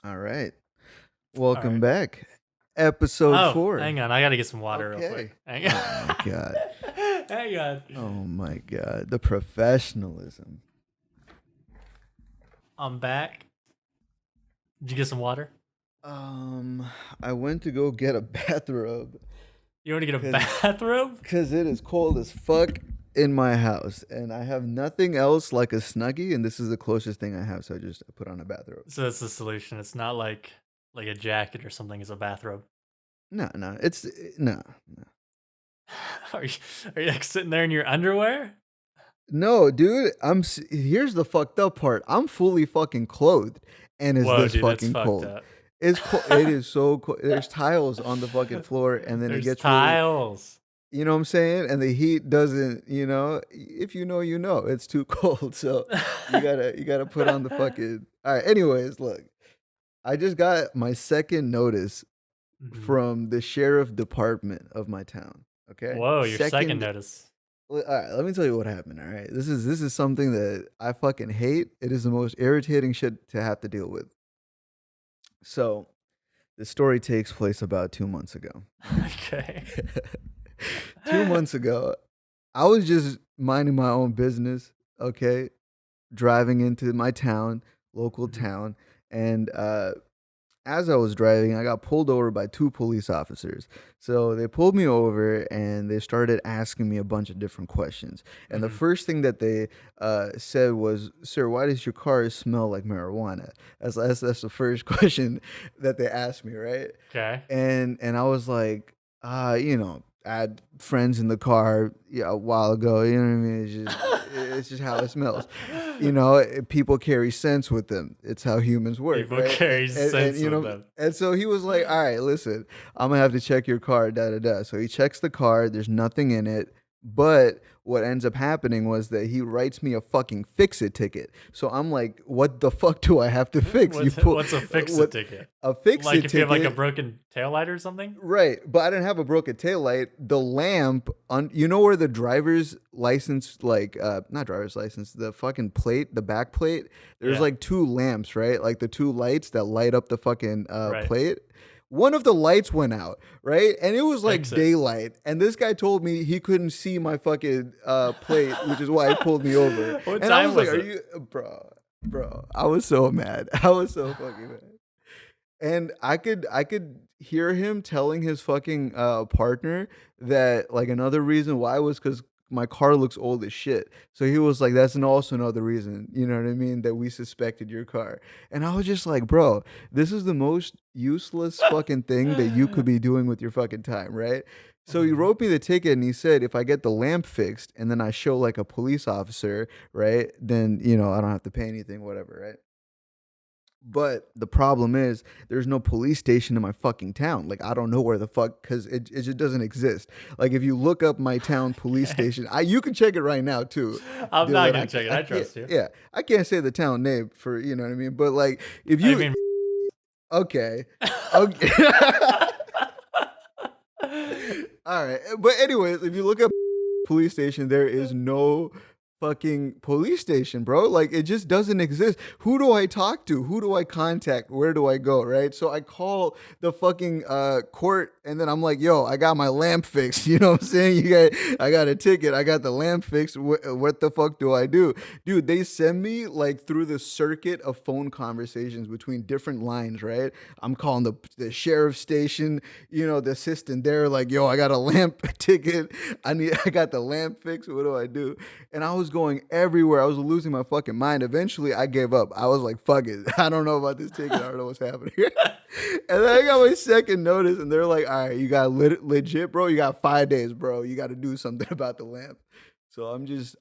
All right. All Welcome right. back. Episode 4. Hang on. I gotta get some water real Okay. quick. Hang Oh on. my god. Hang on. Oh my god. The professionalism. I'm back. Did you get some water? I went to go get a bathrobe You want to get a bathrobe? because it is cold as fuck in my house, and I have nothing else like a snuggie, and this is the closest thing I have, so I just put on a bathrobe. So that's the solution. It's not like a jacket or something. It's a bathrobe. No. Are you like sitting there in your underwear? No, dude. Here's the fucked up part. I'm fully fucking clothed, and it's Whoa, this dude, that's fucking fucked cold. up. It's it is so cold. There's tiles on the fucking floor, and then There's it gets really, tiles. you know what I'm saying? And the heat doesn't, if you know, it's too cold. So you gotta put on the fucking. All right. Anyways, look, I just got my second notice Mhm. from the sheriff department of my town. Okay. Whoa, your second notice. All right, let me tell you what happened. All right, this is something that I fucking hate. It is the most irritating shit to have to deal with. So, the story takes place about 2 months ago. Okay. 2 months ago, I was just minding my own business, okay, driving into my town, local town, and as I was driving, I got pulled over by 2 police officers. So they pulled me over and they started asking me a bunch of different questions. And the first thing that they said was, "Sir, why does your car smell like marijuana?" That's the first question that they asked me, right? Okay. And I was like, I had friends in the car a while ago. You know what I mean? It's just how it smells. People carry sense with them. It's how humans work. People right? carry sense with them. And so he was like, "All right, listen, I'm gonna have to check your car." Da da da. So he checks the car. There's nothing in it. But what ends up happening was that he writes me a fucking fix-it ticket. So I'm like, what the fuck do I have to fix? What's a fix-it ticket? A fix-it Like if you have like a ticket- broken taillight or something? Right, but I didn't have a broken taillight. The lamp on, where the driver's license, not driver's license, the fucking plate, the back plate. There's Yeah. like 2 lamps, right? Like the 2 lights that light up the fucking Right. plate. One of the lights went out, right? And it was like Fix it. daylight. And this guy told me he couldn't see my fucking plate, which is why he pulled me over. What and I time was like, was "Are it?" you, bro?" I was so mad. I was so fucking mad. And I could hear him telling his fucking partner that like another reason why was because my car looks old as shit. So he was like, "That's also another reason, you know what I mean, that we suspected your car." And I was just like, "Bro, this is the most useless fucking thing that you could be doing with your fucking time, right?" So he wrote me the ticket and he said, if I get the lamp fixed and then I show like a police officer, right, then I don't have to pay anything, whatever, right? But the problem is, there's no police station in my fucking town. Like, I don't know where the fuck, because it just doesn't exist. Like, if you look up my town police station, you can check it right now, too. I'm Dylan, not gonna check it. I trust you. Yeah, I can't say the town name for, you know what I mean? But, like, if I you... mean, Okay. Okay. All right. But anyways, if you look up police station, there is no fucking police station, bro. Like, it just doesn't exist. Who do I talk to? Who do I contact? Where do I go? Right? So I call the fucking court and then I'm like, "Yo, I got my lamp fixed." You know what I'm saying? I got a ticket. I got the lamp fixed. What the fuck do I do? Dude, they send me like through the circuit of phone conversations between different lines, right? I'm calling the sheriff's station, the assistant there, like, "Yo, I got a lamp ticket. I got the lamp fixed. What do I do?" And I was going everywhere. I was losing my fucking mind. Eventually, I gave up. I was like, "Fuck it. I don't know about this ticket. I don't know what's happening." And then I got my second notice, and they're like, "All right, you got legit, bro. You got 5 days, bro. You got to do something about the lamp." So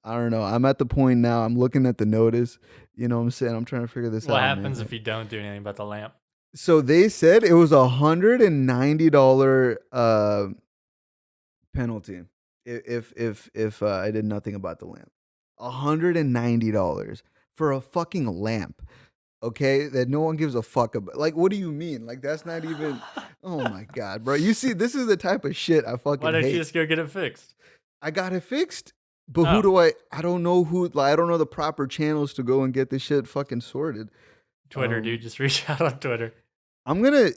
I don't know. I'm at the point now. I'm looking at the notice. You know what I'm saying? I'm trying to figure this out. what happens man. if you don't do anything about the lamp? So they said it was $190 penalty if I did nothing about the lamp. $190 for a fucking lamp. Okay, that no one gives a fuck about. Like, what do you mean? Like, that's not even. Oh my god, bro! You see, this is the type of shit I fucking Why don't hate. you just go get it fixed? I got it fixed, but Oh. who do I don't know who. Like, I don't know the proper channels to go and get this shit fucking sorted. Twitter, dude. Just reach out on Twitter. I'm gonna,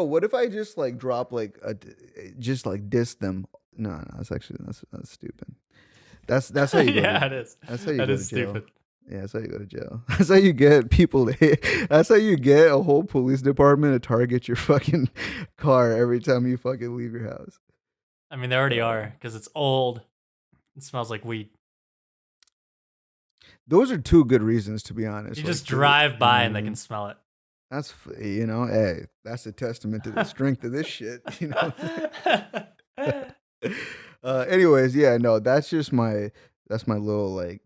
what if I just like drop like just like diss them? No, that's stupid. That's how you go to Yeah, it is. that's how you That go is to jail. stupid. Yeah, that's how you go to jail. That's how you get people that's how you get a whole police department to target your fucking car every time you fucking leave your house. I mean, they already are because it's old. It smells like weed. Those are two good reasons, to be honest. You like, just drive by and they can smell it. That's hey, that's a testament to the strength of this shit. Anyways, yeah, no, that's my little like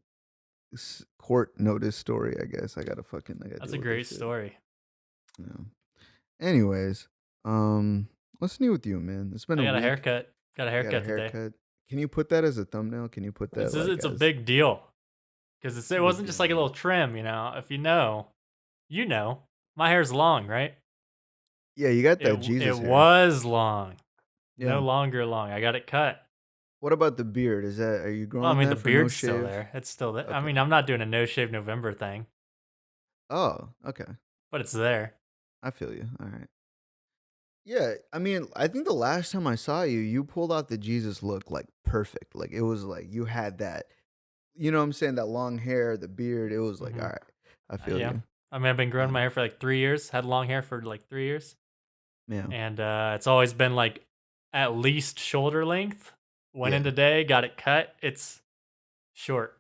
court notice story. I guess I gotta That's a great story. Yeah. Anyways, what's new with you, man? It's been I a got a week. haircut. Got a You got haircut today. Can you put that as a thumbnail? Can you put that? It's a big deal because it wasn't just like a little trim. If you know, my hair's long, right? Yeah, you got that Jesus It hair. was long. Yeah. No longer long. I got it cut. What about the beard? Are you growing? Well, I mean, that the for beard's no still shave? there. It's still there. Okay. I mean, I'm not doing a no shave November thing, Oh, okay. but it's there. I feel you. All right. Yeah, I mean, I think the last time I saw you, you pulled out the Jesus look like perfect. Like it was like you had that, you know what I'm saying? That long hair, the beard. It was like, all right, I feel Yeah. you. I mean, I've been growing my hair for like 3 years. Had long hair for like 3 years. Yeah. And it's always been like at least shoulder length. Went in Yeah. today, got it cut. It's short.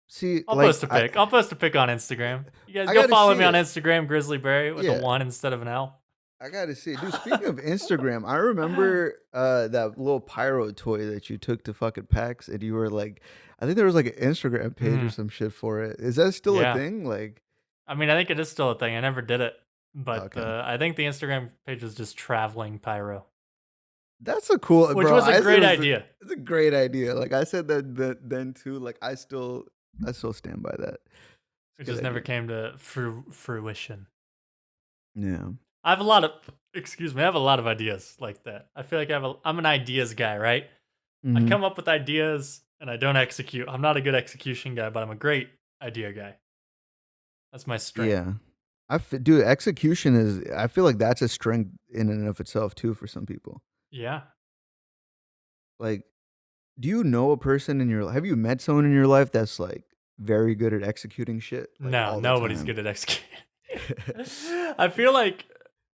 See, I'll like post a pic. I'll post a pic on Instagram. You guys I go gotta follow see me on it. Instagram, Grizzlyberry with Yeah. a 1 instead of an L. I gotta see it. Dude, speaking of Instagram, I remember that little pyro toy that you took to fucking PAX, and you were like, I think there was like an Instagram page or some shit for it. Is that still a thing? Like, I mean, I think it is still a thing. I never did it, but Okay. I think the Instagram page was just traveling pyro. that's a cool, Which bro. was a great idea. It's a great idea. Like I said that then too. Like I still stand by that. It just never came to fruition. Yeah. I have a lot of ideas like that. I feel like I'm an ideas guy, right? I Mhm. come up with ideas and I don't execute. I'm not a good execution guy, but I'm a great idea guy. That's my strength. Yeah. Dude, execution is. I feel like that's a strength in and of itself too for some people. Yeah. Like, do you know a person in your? Have you met someone in your life that's like very good at executing shit? Like, No, all the nobody's time? good at executing. I feel like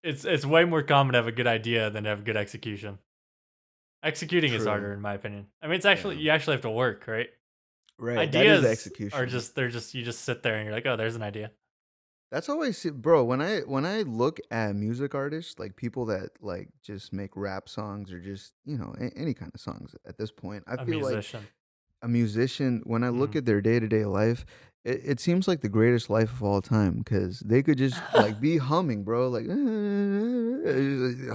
it's way more common to have a good idea than to have good execution. Executing is True. harder, in my opinion. I mean, it's actually you actually have to work, right? Right. That is Ideas execution. are you just sit there and you're like, oh, there's an idea. That's always, bro. When I look at music artists, like people that like just make rap songs or just any kind of songs at this point, I A feel like musician. a musician. When I look at their day-to-day life, it seems like the greatest life of all time because they could just like be humming, bro, like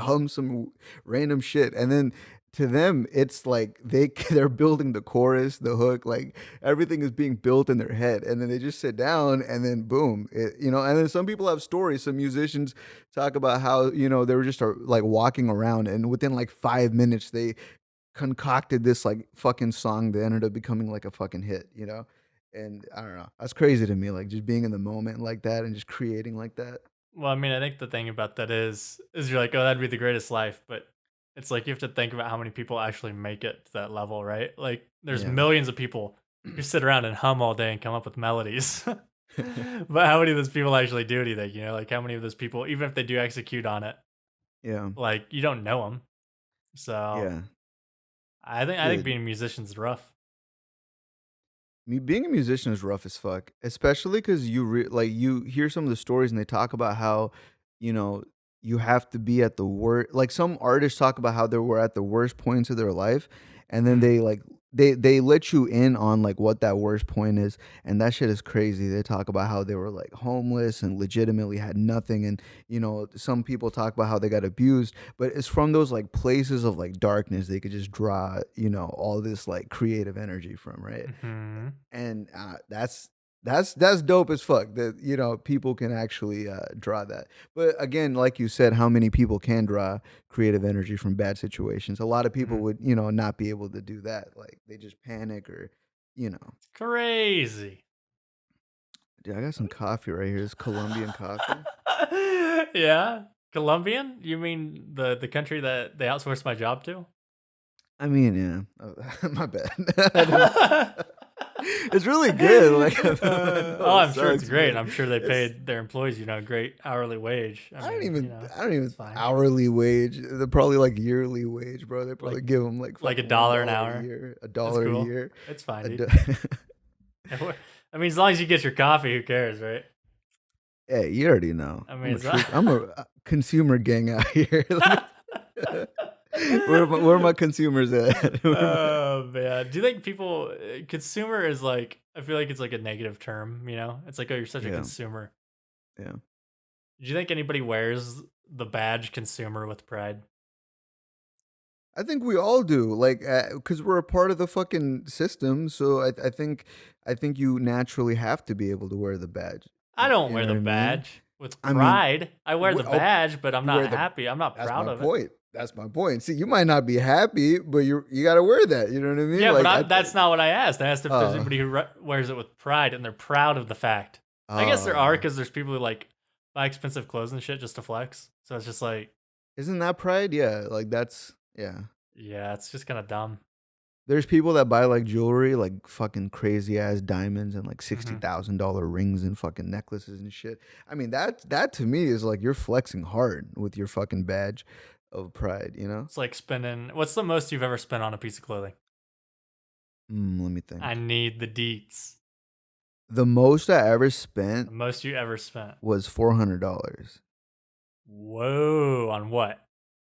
hum some random shit, and then to them it's like they're building the chorus, the hook, like everything is being built in their head, and then they just sit down and then boom, and then some people have stories. Some musicians talk about how they were just like walking around, and within like 5 minutes they concocted this like fucking song that ended up becoming like a fucking hit, and I don't know, that's crazy to me, like just being in the moment like that and just creating like that. Well, I mean, I think the thing about that is you're like, oh, that'd be the greatest life, but it's like you have to think about how many people actually make it to that level, right? Like, there's Yeah. millions of people who sit around and hum all day and come up with melodies. But how many of those people actually do anything? Like how many of those people, even if they do execute on it, Yeah. like you don't know them. So Yeah. I think Dude, being a musician's rough. being a musician is rough as fuck, especially because you hear some of the stories and they talk about how you know you have to be at the worst. Like some artists talk about how they were at the worst points of their life, and then they like they let you in on like what that worst point is, and that shit is crazy. They talk about how they were like homeless and legitimately had nothing, and some people talk about how they got abused, but it's from those like places of like darkness they could just draw all this like creative energy from, right? Mhm. And that's dope as fuck that people can actually draw that. But again, like you said, how many people can draw creative energy from bad situations? A lot of people would not be able to do that. Like they just panic or. It's crazy. Dude, I got some coffee right here. It's Colombian coffee. Yeah, Colombian? You mean the country that they outsourced my job to? I mean, yeah. Oh, my bad. It's really good. Like, I'm sure it's great. but I'm sure they it's paid their employees, a great hourly wage. I don't even It's fine. hourly wage. They're probably like yearly wage, bro. They probably Like give them like like fucking $1 an $1 hour. a year, a That's dollar a cool. year. It's fine, A dude. do- I mean, as long as you get your coffee, who cares, right? Hey, you already know. I mean, it's I'm a consumer gang out here. Where are my consumers at? Oh man, do you think people consumer is like? I feel like it's like a negative term. It's like, oh, you're such a Yeah, consumer. yeah. Do you think anybody wears the badge consumer with pride? I think we all do, like, because we're a part of the fucking system. So I think you naturally have to be able to wear the badge. I don't You wear know the what I mean? badge with I mean, pride. I wear the badge, but I'm you not wear the. happy. I'm not That's proud my of it. point. That's my point. See, you might not be happy, but you got to wear that. You know what I mean? Yeah, Like, but that's not what I asked. I asked if there's uh, anybody who wears it with pride and they're proud of the fact. I guess there are, uh, because there's people who like buy expensive clothes and shit just to flex. So it's just like, isn't that pride? Yeah, like that's yeah. yeah, it's just kind of dumb. There's people that buy like jewelry, like fucking crazy ass diamonds and like Mhm. $60,000 rings and fucking necklaces and shit. I mean, that to me is like you're flexing hard with your fucking badge of pride, you know? It's like spending. What's the most you've ever spent on a piece of clothing? Let me I think. need the deets. The most I ever The spent most you ever spent. was $400. Whoa, on what?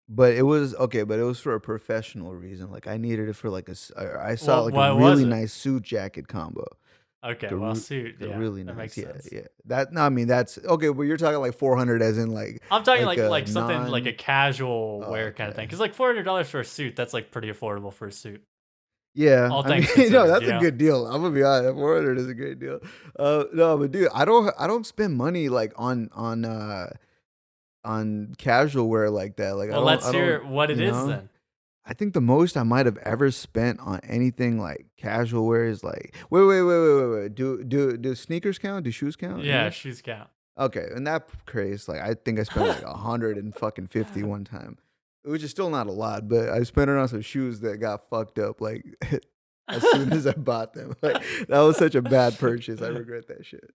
But it was okay, but it was for a professional reason. Like I needed it for like I saw like a What was really it? nice suit jacket combo. Okay, The well, re- suit. the Yeah, really that nice, makes yeah, sense. yeah. That no, I mean that's okay, but you're talking like 400 as in I'm talking like a like something like a non. casual Oh, wear kind of thing. okay. Because like $400 for a suit, that's like pretty affordable for a suit, Yeah, all I mean, things considered. that's a good deal. I'm gonna be honest. 400 is a great deal. No, but dude, I don't spend money like on casual wear like that. Like Well, I let's don't, hear what it you is know. then. I think the most I might have ever spent on anything like casual wear is like wait. Do sneakers count? Do shoes count in Yeah, this? shoes count. Okay, in that case, like I think I spent like 150 one time, which is still not a lot, but I spent it on some shoes that got fucked up like as soon as I bought them. Like that was such a bad purchase. I regret that shit.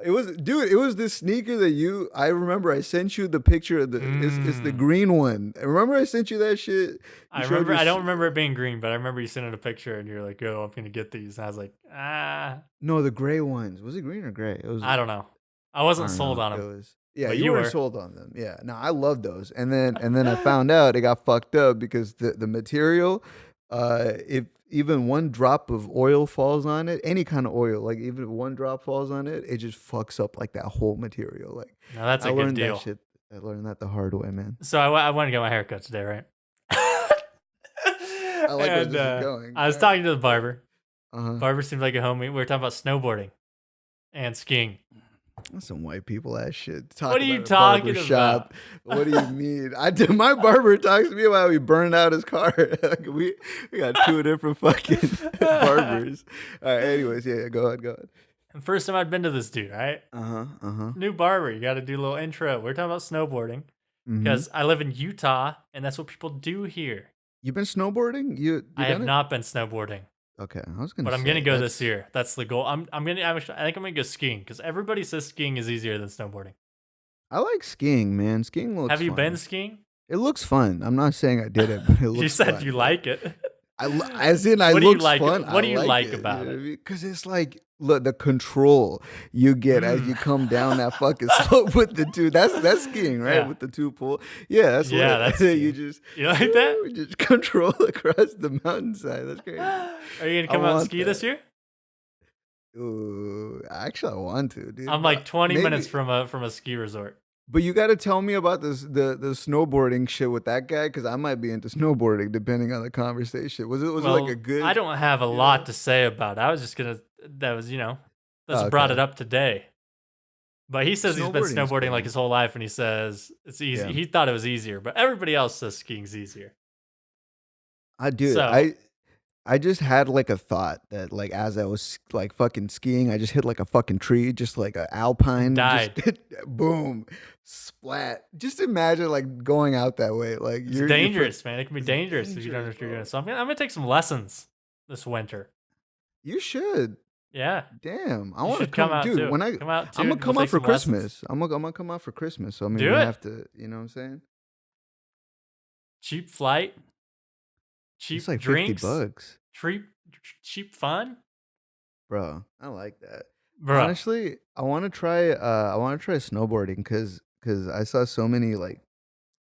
It was, dude. It was this sneaker that you. I remember. I sent you the picture of the. It's the Mm. green one. Remember, I sent you that shit. You I showed remember. your. I don't remember it being green, but I remember you sending a picture and you're like, "Yo, I'm gonna get these." And I was like, "Ah, No, the gray ones. Was it green or gray? It was. I don't know. I I wasn't don't sold know. on It them, was. Yeah, but you you weren't were." sold on them. Yeah. No, I love those. And then I found out it got fucked up because the material, if even one drop of oil falls on it, any kind of oil, like even if one drop falls on it, it just fucks up like that whole material. Like Now that's I a good learned that deal. shit. I learned that the hard way, man. So I went to get my haircut today, right? I like where And this is going. I was All right. talking to the barber. Uh-huh. Barber seemed like a homie. We were talking about snowboarding and skiing. That's some white people ass shit. Talk What are you about a barber talking shop. about? What do you mean? I did. My barber talks to me about how he burned out his car. Like we got two different fucking barbers. All right. Anyways, yeah. Go ahead. First time I'd been to this dude, right? Uh-huh. New barber. You got to do a little intro. We're talking about snowboarding Mm-hmm. because I live in Utah and that's what people do here. You been snowboarding? You I have done it? not been snowboarding, Okay. I was gonna but I'm say gonna go that's- this year. That's the goal. I think I'm gonna go skiing because everybody says skiing is easier than snowboarding. I like skiing, man. Skiing looks Have you fun. been skiing? It looks fun. I'm not saying I did it, but it looks You said fun. you like it. As in, I What do you looks like- fun. what do you I like it, about it? Because it's like, look, the control you get as you come down that fucking slope with the two. That's skiing, right? Yeah. With the two pull. Yeah, that's Yeah, lit. that's you skiing. just You like that? you just control across the mountainside. That's crazy. Are you gonna I come out and want ski this that. year? Ooh, actually, I want to, dude. I'm like 20 maybe- minutes from a ski resort. But you got to tell me about this the snowboarding shit with that guy because I might be into snowboarding depending on the conversation. Was it like a good? I don't have a lot to say about it. I was just gonna. That was that's brought it up today. But he says he's been Snowboarding is snowboarding cool. like his whole life, and he says it's easy. Yeah. He thought it was easier, but everybody else says skiing's easier. I do. So- I just had like a thought that like as I was like fucking skiing, I just hit like a fucking tree, just like a alpine, just Died. boom, splat. Just imagine like going out that way, like It's dangerous, man. It can be dangerous if you don't know what you're doing. So I'm gonna take some lessons this winter. You should. Yeah, Damn, I you want to should come come, out dude. too. When Come out too. I'm gonna We'll come out take for some lessons. Christmas. I'm gonna come out for Christmas. So I mean, Do we it. have to. You know what I'm saying? Cheap flight, It's cheap like drinks, $50, cheap fun, bro. I like that. bro. Honestly, I want to try. I want to try snowboarding because I saw so many like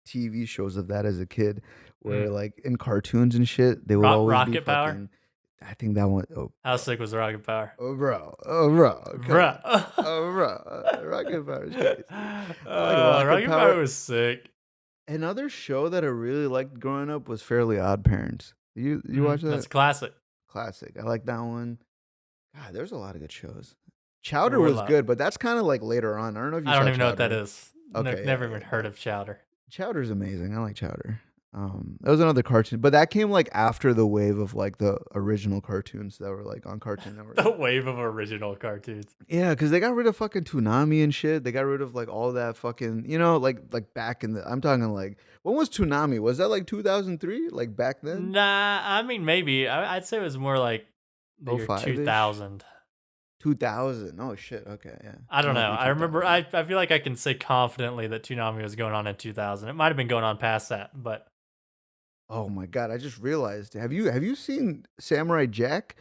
TV shows of that as a kid, where like in cartoons and shit, they would always be Rocket power. fucking. I think that one. Oh, How sick was the rocket power? oh bro, oh bro, Bro. oh bro, Rocket Power is crazy. I like Rocket Power was sick. Another show that I really liked growing up was Fairly Odd Parents. You watch that? That's classic. Classic. I like that one. God, there's a lot of good shows. Chowder There were a was lot. good, but that's kind of like later on. I don't know if you I saw don't even know what that Chowder. is. Okay, Never yeah, even yeah, heard of Chowder. Chowder's amazing. I like Chowder. That was another cartoon, but that came like after the wave of like the original cartoons that were like on Cartoon Network. The wave of original cartoons. Yeah, because they got rid of fucking Toonami and shit. They got rid of like all that fucking, like back in the. I'm talking like, when was Toonami? Was that like 2003? Like back then? Nah, I mean maybe. I'd say it was more like the year 05-ish? 2000. 2000. Oh shit. Okay, yeah. I don't know. Might be I remember. 2000. I feel like I can say confidently that Toonami was going on in 2000. It might have been going on past that, but Oh my god! I just realized. Have you seen Samurai Jack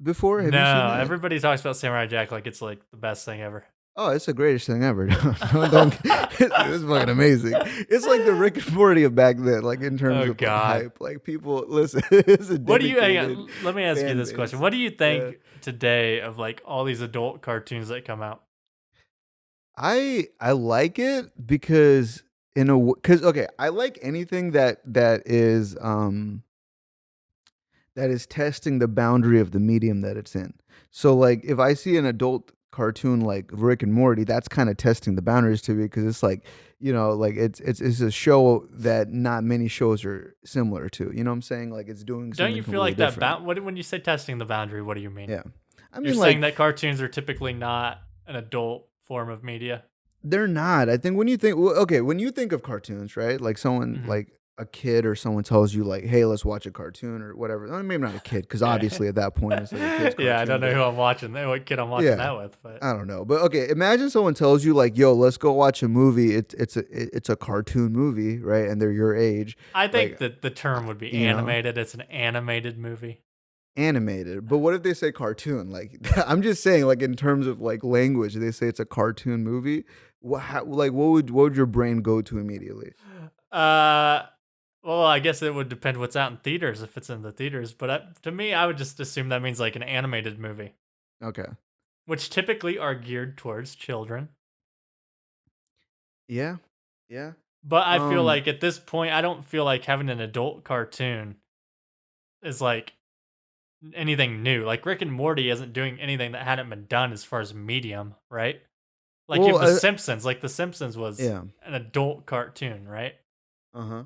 before? Have no. you seen that? Everybody talks about Samurai Jack like it's like the best thing ever. Oh, it's the greatest thing ever. It's fucking amazing. It's like the Rick and Morty of back then, like in terms Oh, of like, God. hype. Like people listen. It's a What do you? Hang dedicated on, let me ask you fan this base. question. What do you think Yeah. today of like all these adult cartoons that come out? I like it because okay, I like anything that is testing the boundary of the medium that it's in. So like if I see an adult cartoon like Rick and Morty, that's kind of testing the boundaries to me because it's like, like it's a show that not many shows are similar to. You know what I'm saying? Like it's doing Don't something you feel completely like that? different. When you say testing the boundary, what do you mean? Yeah. I You're mean saying like that cartoons are typically not an adult form of media. they're not. I think when you think when you think of cartoons, right? Like someone Mhm. like a kid or someone tells you like, "Hey, let's watch a cartoon" or whatever. Well, maybe not a kid because Yeah. obviously at that point it's like a kid's Yeah, I don't know cartoon, who I'm watching. What kid I'm watching Yeah. that with, but I don't know, but okay. Imagine someone tells you like, "Yo, let's go watch a movie." It's a cartoon movie, right? And they're your age, I think like, that the term would be you know? animated. It's an animated movie. animated. But what if they say cartoon? Like, I'm just saying, like in terms of like language, they say it's a cartoon movie. What would your brain go to immediately? Well, I guess it would depend what's out in theaters if it's in the theaters. But to me, I would just assume that means like an animated movie, Okay. which typically are geared towards children. Yeah. Yeah. But I feel Um, like at this point, I don't feel like having an adult cartoon is like anything new. Like Rick and Morty isn't doing anything that hadn't been done as far as medium, right? Like you Well, have The Simpsons. Like The Simpsons was yeah. an adult cartoon, right? Uh-huh.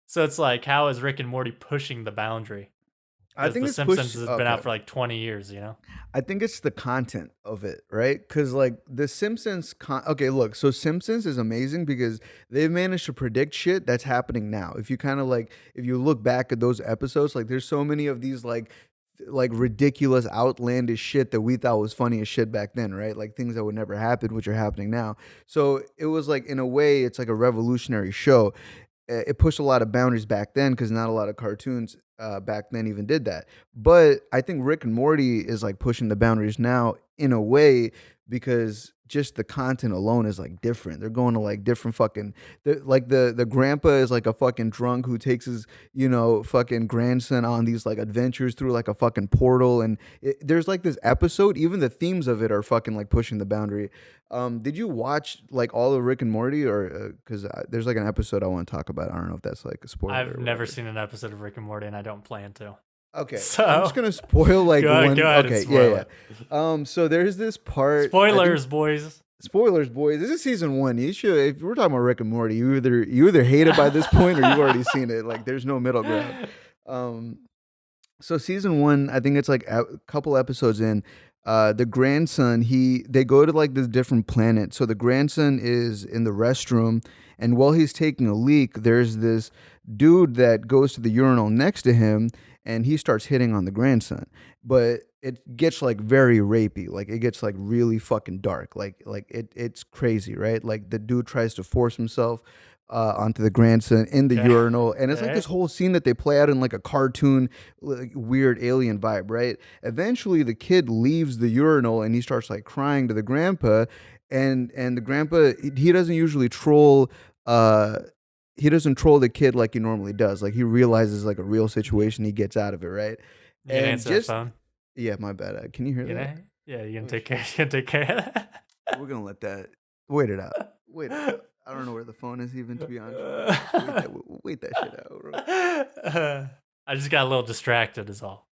So it's like, how is Rick and Morty pushing the boundary? I Because think The it's Simpsons pushed. has been out Okay. for like 20 years, you know? I think it's the content of it, right? Because like the Simpsons, okay, look, so Simpsons is amazing because they've managed to predict shit that's happening now. If you kind of like, if you look back at those episodes, like there's so many of these like ridiculous, outlandish shit that we thought was funny as shit back then, right? Like things that would never happen, which are happening now. So it was like, in a way, it's like a revolutionary show. It pushed a lot of boundaries back then because not a lot of cartoons back then even did that. But I think Rick and Morty is like pushing the boundaries now in a way because just the content alone is like different. They're going to like different fucking like the grandpa is like a fucking drunk who takes his fucking grandson on these like adventures through like a fucking portal, and there's like this episode. Even the themes of it are fucking like pushing the boundary. Did you watch like all of Rick and Morty, or because there's like an episode I want to talk about? I don't know if that's like a spoiler. I've or never whatever. seen an episode of Rick and Morty, and I don't plan to. Okay, So- I'm just gonna spoil like Go ahead- one. go ahead and Okay, spoil yeah. So there's this part. I think- Spoilers, boys. Spoilers, boys. This is season 1. You should. If we're talking about Rick and Morty, you either hate it by this point or you've already seen it. Like there's no middle ground. So season one, I think it's like a couple episodes in. The grandson, they go to like this different planet. So the grandson is in the restroom, and while he's taking a leak, there's this dude that goes to the urinal next to him, and he starts hitting on the grandson. But it gets like very rapey, like it gets like really fucking dark, it's crazy, right? Like the dude tries to force himself onto the grandson in the Okay. urinal, and it's like this Okay. whole scene that they play out in like a cartoon, like, weird alien vibe, right? Eventually, the kid leaves the urinal and he starts like crying to the grandpa, and the grandpa, he doesn't usually troll. He doesn't troll the kid like he normally does. Like he realizes like a real situation, he gets out of it, right? You gonna And answer that just phone? yeah, my bad. Can you hear You that? gonna yeah, you gonna Oh take care shit. you gonna take care of that? We're gonna let that wait it out. Wait it out. I don't know where the phone is even, to be honest with you. Wait that shit out, bro. I just got a little distracted is all.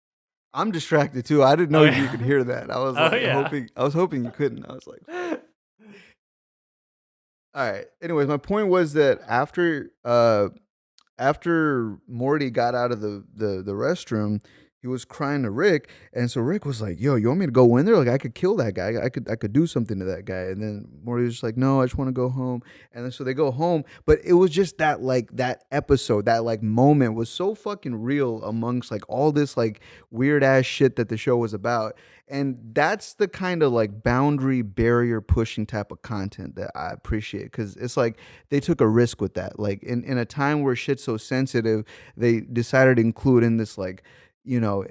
I'm distracted too. I didn't know Oh you could yeah. hear that. I was Oh like yeah. hoping. I was hoping you couldn't. I was like, fuck. All right. Anyways, my point was that after Morty got out of the restroom, he was crying to Rick, and so Rick was like, "Yo, you want me to go in there? Like, I could kill that guy. I could do something to that guy." And then Morty was just like, "No, I just want to go home." And then so they go home, but it was just that like that episode, that like moment was so fucking real amongst like all this like weird ass shit that the show was about. And that's the kind of like boundary barrier pushing type of content that I appreciate, because it's like they took a risk with that. Like in a time where shit's so sensitive, they decided to include in this like, you know,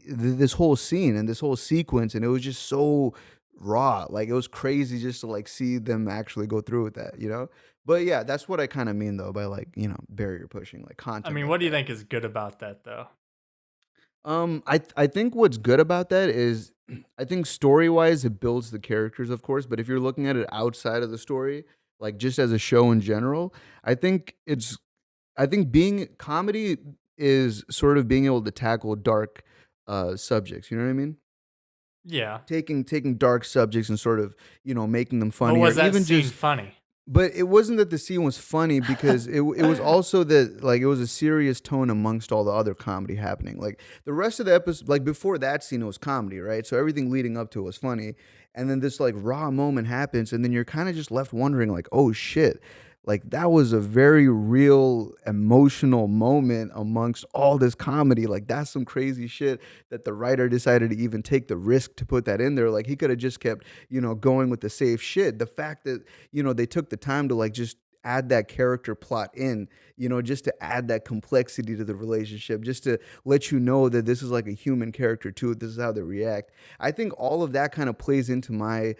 this whole scene and this whole sequence, and it was just so raw. Like it was crazy just to like see them actually go through with that, you know? But yeah, that's what I kind of mean though by like, barrier pushing, like I content mean, like what do you that. think is good about that though? I think what's good about that is I think story wise it builds the characters, of course, but if you're looking at it outside of the story, like just as a show in general, I think it's I think being comedy is sort of being able to tackle dark subjects. You know what I mean? Yeah. Taking dark subjects and sort of making them But funny, or was that even scene just. funny? But it wasn't that the scene was funny, because it was also that like it was a serious tone amongst all the other comedy happening. Like the rest of the episode, like before that scene, it was comedy, right? So everything leading up to it was funny, and then this like raw moment happens, and then you're kind of just left wondering, like, oh shit, like that was a very real emotional moment amongst all this comedy. Like that's some crazy shit that the writer decided to even take the risk to put that in there. Like he could have just kept going with the safe shit. The fact that they took the time to like just add that character plot in, just to add that complexity to the relationship, just to let you know that this is like a human character too. This is how they react. I think all of that kind of plays into my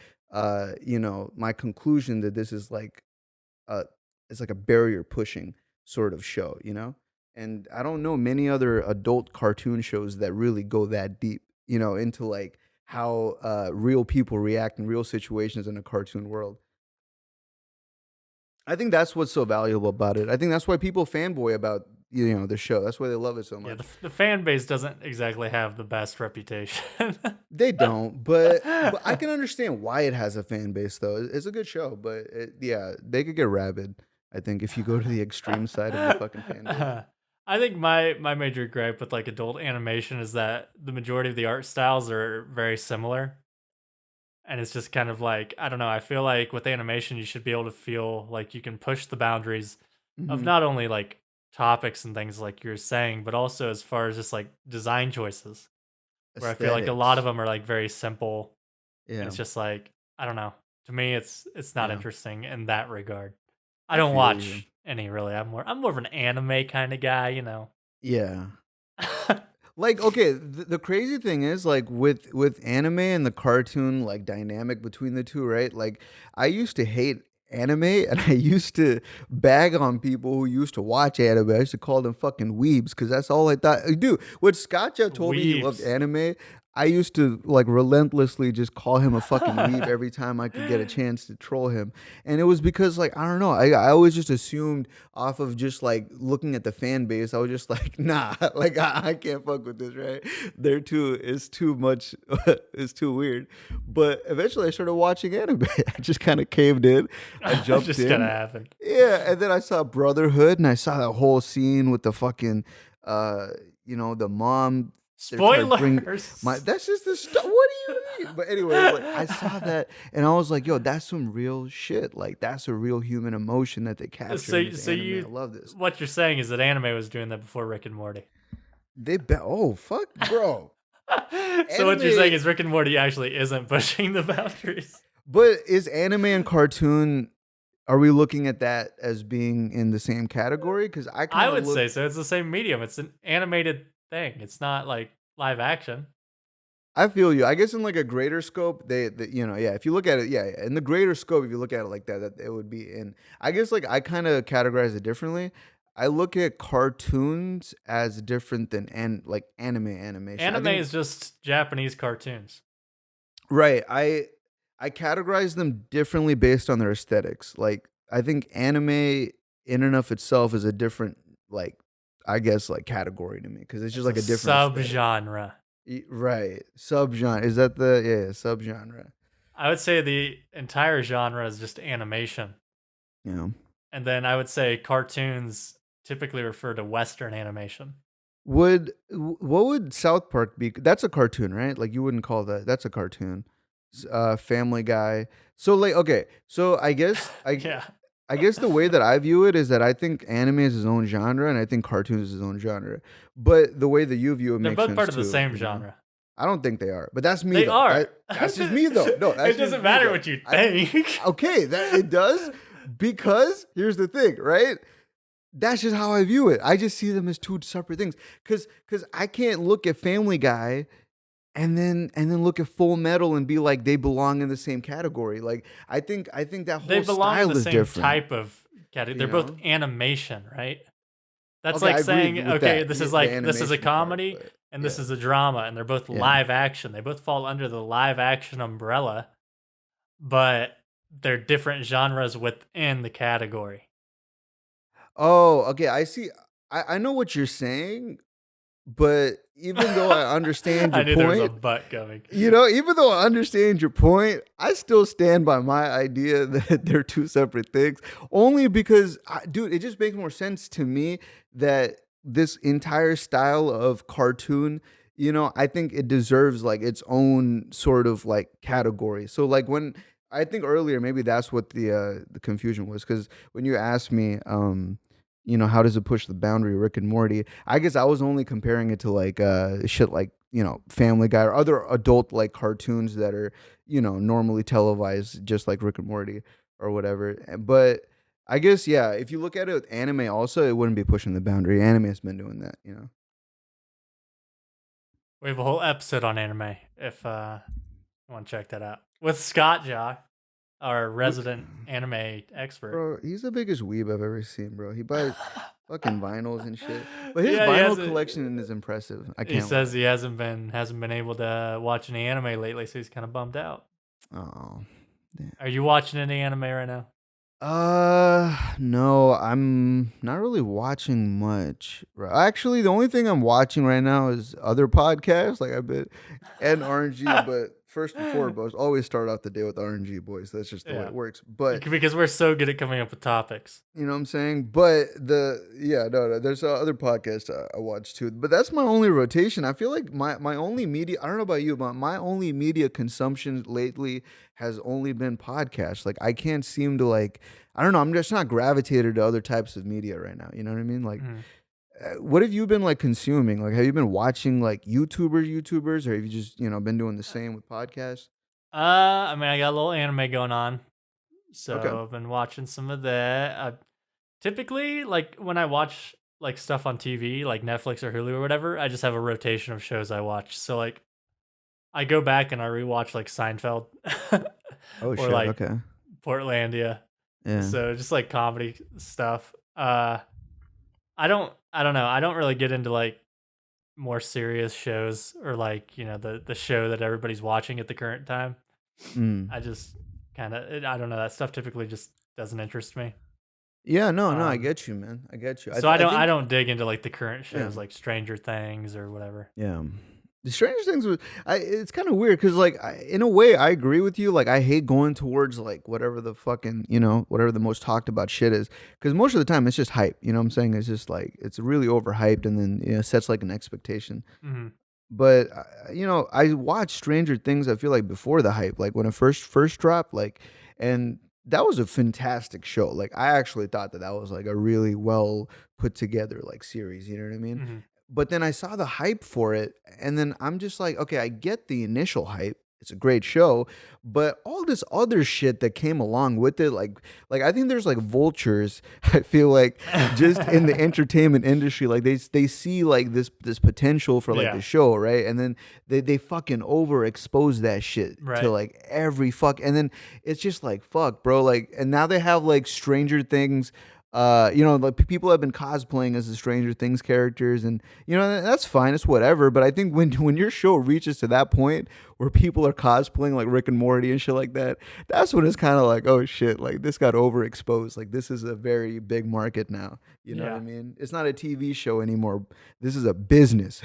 conclusion that this is like uh it's like a barrier pushing sort of show. And I don't know many other adult cartoon shows that really go that deep, into like how real people react in real situations in a cartoon world. I think that's what's so valuable about it. I think that's why people fanboy about the show. That's why they love it so Yeah, much. the fan base doesn't exactly have the best reputation. They don't, but I can understand why it has a fan base though. It's a good show, but yeah, they could get rabid. I think if you go to the extreme side of the fucking fan base. I think my major gripe with like adult animation is that the majority of the art styles are very similar. And it's just kind of like, I don't know, I feel like with animation you should be able to feel like you can push the boundaries of Hmm. not only like topics and things like you're saying, but also as far as just like design choices, where I feel like a lot of Aesthetics. them are like very simple and Yeah, it's just like, I don't know. To me it's not yeah. interesting in that regard. I I don't feel you. watch any really. I'm more of an anime kind of guy, you know. Yeah. Like, okay, the crazy thing is like with anime and the cartoon like dynamic between the two, right? Like I used to hate anime and I used to bag on people who used to watch anime. I used to call them fucking weebs because that's all I thought. Dude, when Scotcha told me he loved Weebs. anime, I used to like relentlessly just call him a fucking weeb every time I could get a chance to troll him. And it was because like I don't know, I always just assumed off of just like looking at the fan base, I was just like, nah, like I can't fuck with this, right? It's too much, it's too weird. But eventually I started watching anime. I just kind of caved in. I jumped Just gonna in. happen. Yeah, and then I saw Brotherhood and I saw that whole scene with the fucking, uh, the mom they're trying to bring my. Spoilers. That's just the stuff. What do you mean? But anyway, like I saw that and I was like, yo, that's some real shit. Like that's a real human emotion that they capture in this So anime. you, I love this. what you're saying is that anime was doing that before Rick and Morty. Oh fuck, bro. So what you're saying is Rick and Morty actually isn't pushing the boundaries. But is anime and cartoon? Are we looking at that as being in the same category? Because I would say so. It's the same medium. It's an animated thing. It's not like live action. I feel you. I guess in like a greater scope, if you look at it, in the greater scope, if you look at it like that, that it would be in. I guess like I kind of categorize it differently. I look at cartoons as different than like anime animation. Anime is just Japanese cartoons. Right. I categorize them differently based on their aesthetics. Like I think anime in and of itself is a different like I guess like category to me because it's just like a different subgenre. Right. Subgenre. Is that the subgenre? I would say the entire genre is just animation. Yeah. And then I would say cartoons typically refer to Western animation. What would South Park be? That's a cartoon, right? Like you wouldn't call that's a cartoon. Family Guy. So like okay, so I guess I guess the way that I view it is that I think anime is his own genre and I think cartoons is his own genre. But the way that you view it They're makes both sense part of the too, same genre. I don't think they are, but that's me. They though. are. That's just me though. No, it doesn't matter what you think. Okay, that it does because here's the thing, right? That's just how I view it. I just see them as two separate things. Cause I can't look at Family Guy and then look at Full Metal and be like they belong in the same category. Like I think that whole They belong style in the is same different. type of category. They're both animation, right? That's Okay, like saying, okay, this is like this is a animation comedy part, but and this is a drama, and they're both live action. They both fall under the live action umbrella, but they're different genres within the category. Oh, okay. I see. I know what you're saying, but even though I understand your I knew there was a point, butt coming. even though I understand your point, I still stand by my idea that they're two separate things. Only because, dude, it just makes more sense to me that this entire style of cartoon, I think it deserves like its own sort of like category. So like when I think earlier, maybe that's what the confusion was because when you asked me, how does it push the boundary, Rick and Morty? I guess I was only comparing it to like shit like Family Guy or other adult like cartoons that are normally televised, just like Rick and Morty or whatever. But I guess if you look at it with anime, also it wouldn't be pushing the boundary. Anime has been doing that, We have a whole episode on anime if you want to check that out with Scott Jaw, our resident anime expert. Bro, he's the biggest weeb I've ever seen, bro. He buys fucking vinyls and shit. But his vinyl collection is impressive. He says he hasn't been able to watch any anime lately, so he's kind of bummed out. Oh, damn. Are you watching any anime right now? No, I'm not really watching much. Actually, the only thing I'm watching right now is other podcasts, like I bet, and RNG. But first and foremost, always start off the day with RNG, boys. That's just the way it works. But because we're so good at coming up with topics, you know what I'm saying. But there's other podcasts I watch too. But that's my only rotation. I feel like my only media. I don't know about you, but my only media consumption lately has only been podcasts. Like I can't seem to like. I don't know. I'm just not gravitated to other types of media right now. You know what I mean? Like. What have you been like consuming? Like, have you been watching like YouTubers, or have you just been doing the same with podcasts? I mean, I got a little anime going on, so Okay. I've been watching some of that. Typically, like when I watch like stuff on TV, like Netflix or Hulu or whatever, I just have a rotation of shows I watch. So like, I go back and I rewatch like Seinfeld, Oh or shit. like Okay. Portlandia. Yeah. So just like comedy stuff. I don't know. I don't really get into like more serious shows or like, the show that everybody's watching at the current time. I just kind of, I don't know. That stuff typically just doesn't interest me. Yeah, no, I get you, man. I get you. So I don't dig into like the current shows like Stranger Things or whatever. Yeah. The Stranger Things was, it's kind of weird because, like, in a way, I agree with you. Like, I hate going towards, like, whatever the fucking, whatever the most talked about shit is. Because most of the time, it's just hype. You know what I'm saying? It's just, like, it's really overhyped and then, sets, like, an expectation. Mm-hmm. But I watched Stranger Things. I feel like before the hype, like when it first dropped, like, and that was a fantastic show. Like I actually thought that was like a really well put together like series. You know what I mean? Mhm. But then I saw the hype for it, and then I'm just like, okay, I get the initial hype. It's a great show, but all this other shit that came along with it, like I think there's like vultures. I feel like just in the entertainment industry, like they see like this potential for like the Yeah, show, right? And then they fucking overexpose that shit to right. like every fuck, and then it's just like fuck, bro. Like, and now they have like Stranger Things. Like people have been cosplaying as the Stranger Things characters, and that's fine, it's whatever. But I think when your show reaches to that point where people are cosplaying like Rick and Morty and shit like that, that's when it's kind of like, oh shit, like this got overexposed. Like this is a very big market now. You know what I Yeah. mean? It's not a TV show anymore. This is a business.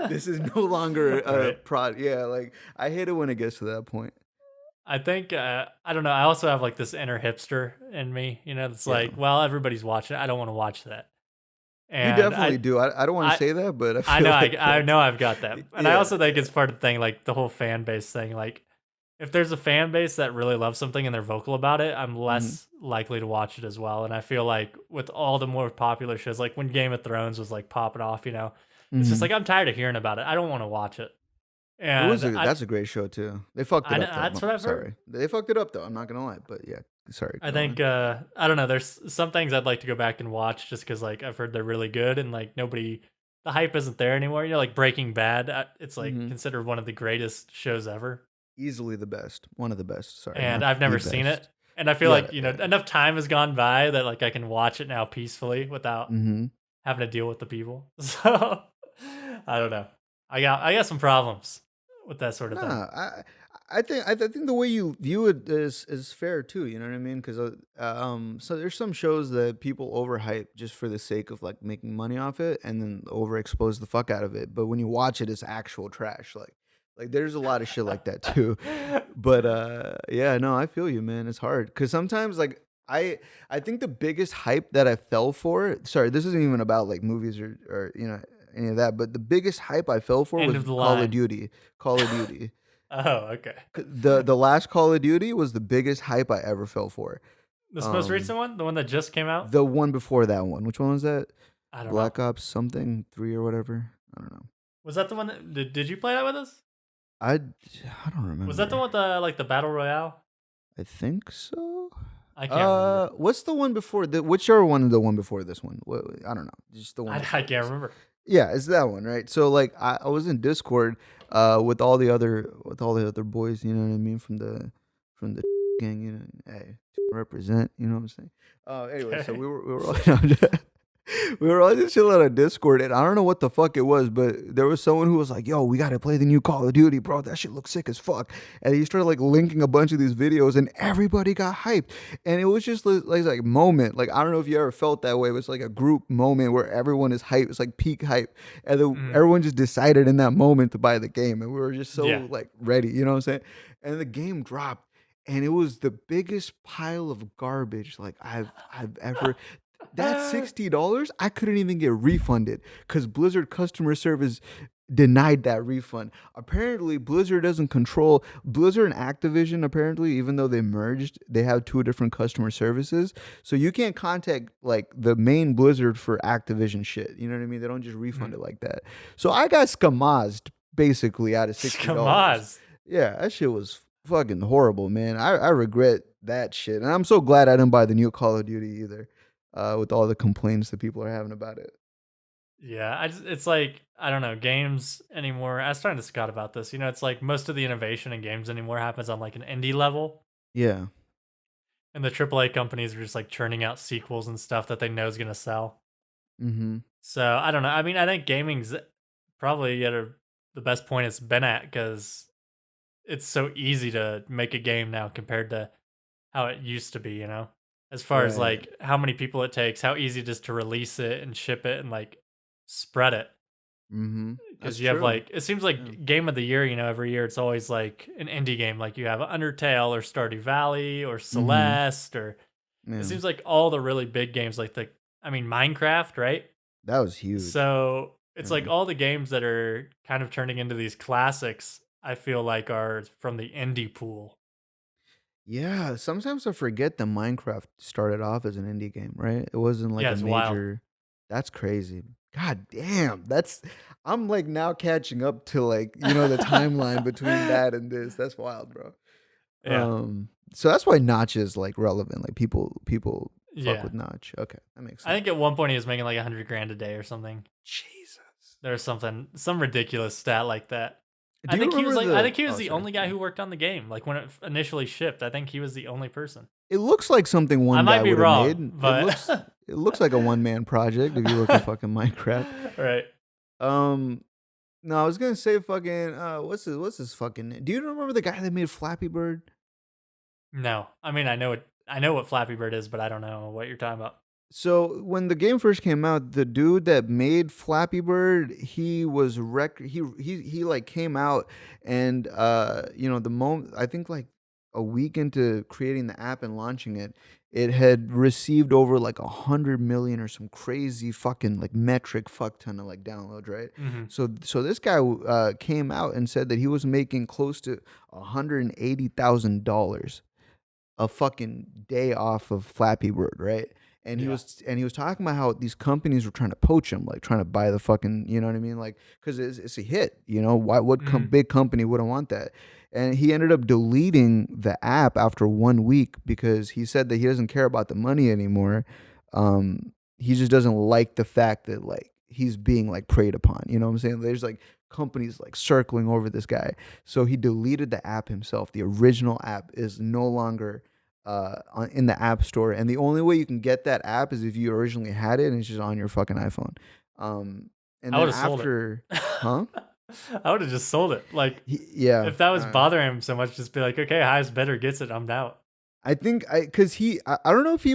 This is no longer a Right. prod. Yeah, like I hate it when it gets to that point. I think I don't know. I also have like this inner hipster in me. It's Yeah, like, well, everybody's watching it. I don't want to watch that. you And definitely do. I don't want to I, say that, but I I feel know, like I that's know, I've got that, and I yeah, also think yeah. it's part of the thing, like the whole fan base thing. Like, if there's a fan base that really loves something and they're vocal about it, I'm Mhm. less likely to watch it as well. And I feel like with all the more popular shows, like when Game of Thrones was like popping off, it's just Mhm. like I'm tired of hearing about it. I don't want to watch it, It was and that's a great show too. They fucked I it know up though. that's what I've heard. Sorry. They fucked it up though. I'm not gonna lie, but yeah. Sorry. I Go think on. I don't know. There's some things I'd like to go back and watch just because like I've heard they're really good and like nobody, the hype isn't there anymore. Like Breaking Bad, it's like Mhm. considered one of the greatest shows ever, Easily the best. One of the best. Sorry, and not I've the never seen it. best. And I feel You got like it. Yeah. enough time has gone by that like I can watch it now peacefully without Mhm. having to deal with the people. So I don't know. I got some problems with that sort of thing. Nah, I think the way you view it is fair too. You know what I mean? Because so there's some shows that people overhype just for the sake of like making money off it, and then overexpose the fuck out of it. But when you watch it, it's actual trash. Like there's a lot of shit like that too. But yeah, no, I feel you, man. It's hard because sometimes like I think the biggest hype that I fell for. Sorry, this isn't even about like movies or any of that. But the biggest hype I fell for End was of the Call of line. Duty. Call of Duty. Oh, okay. The last Call of Duty was the biggest hype I ever fell for. This most Um, recent one, the one that just came out. the one before that one. Which one was that? I don't know. Black Ops something 3 or whatever. I don't know. Was that the one that did you play that with us? I don't Was that the remember. one with the like the battle royale? I think so. I can't remember. What's the one before whichever one the one before this one? I don't know. Just the one I before can't this. remember. Yeah, it's that one, right? So like I was in Discord with all the other boys, you know what I mean, from the gang, hey, represent, you know what I'm saying? Anyway, so Okay. we were all we were all just chilling on Discord, and I don't know what the fuck it was, but there was someone who was like, "Yo, we gotta play the new Call of Duty, bro. That shit looks sick as fuck." And he started like linking a bunch of these videos, and everybody got hyped, and it was just like moment. Like I don't know if you ever felt that way, but it's like a group moment where everyone is hyped. It's like peak hype, and then Mhm. everyone just decided in that moment to buy the game, and we were just so Yeah. like ready. You know what I'm saying? And the game dropped. And it was the biggest pile of garbage like I've ever that $60, I couldn't even get refunded because Blizzard customer service denied that refund. Apparently, Blizzard doesn't control Blizzard and Activision. Apparently, even though they merged, they have two different customer services. So you can't contact like the main Blizzard for Activision shit. You know what I mean? They don't just refund Mhm. it like that. So I got skamazed basically out of $60. Skamaz. Yeah, that shit was fucking horrible, man. I regret that shit, and I'm so glad I didn't buy the new Call of Duty either with all the complaints that people are having about it. Yeah, it's like I don't know games anymore. I was talking to Scott about this. It's like most of the innovation in games anymore happens on like an indie level, Yeah. and the AAA companies are just like churning out sequels and stuff that they know is gonna sell. Mm-hmm. So I don't know. I mean, I think gaming's probably at the best point it's been at because it's so easy to make a game now compared to how it used to be. As far as Right. like how many people it takes, how easy it is to release it and ship it and like spread it. Mm-hmm. That's Because you have true. like it seems Yeah. like game of the year. Every year it's always like an indie game. Like you have Undertale or Stardew Valley or Mm-hmm. Celeste or it Yeah. seems like all the really big games like I mean Minecraft, right? That was huge. So It's like Mhm. all the games that are kind of turning into these classics, I feel like are from the indie pool. Yeah, sometimes I forget that Minecraft started off as an indie game, right? It wasn't like Yeah, a it's wild. major. That's crazy. God damn, that's. I'm like now catching up to like the timeline between that and this. That's wild, bro. Yeah. So that's why Notch is like relevant. Like people fuck Yeah. with Notch. Okay, that makes I sense. think at one point he was making like 100 grand a day or something. Jesus. There's some ridiculous stat like that. Do you remember I the? think he was Oh, the sorry. only guy who worked on the game. Like when it initially shipped, I think he was the only person. It looks like something I one might guy be would have wrong, made. It but looks. It looks like a one man project if you look at fucking Minecraft. right. Um, no, I was gonna say fucking what's his fucking name? Do you remember the guy that made Flappy Bird? No. I mean, I know what Flappy Bird is, but I don't know what you're talking about. So when the game first came out, the dude that made Flappy Bird, he was he like came out and the moment I think like a week into creating the app and launching it, it had received over like 100 million or some crazy fucking like metric fuck ton of like downloads, right? Mhm. So this guy came out and said that he was making close to $180,000 a fucking day off of Flappy Bird, right? And he Yeah. was talking about how these companies were trying to poach him, like trying to buy the fucking, you know what I mean? Like, because it's a hit, Why? Mhm. Big company wouldn't want that? And he ended up deleting the app after 1 week because he said that he doesn't care about the money anymore. He just doesn't like the fact that like he's being like preyed upon. You know what I'm saying? There's like companies like circling over this guy. So he deleted the app himself. The original app is no longer in the app store, and the only way you can get that app is if you originally had it and it's just on your fucking iPhone. Um, and I would then have sold it. after, huh? I would have just sold it. Like Yeah. if that was bothering him so much, just be like, okay, highest bidder gets it. I'm out. I think because I don't know if he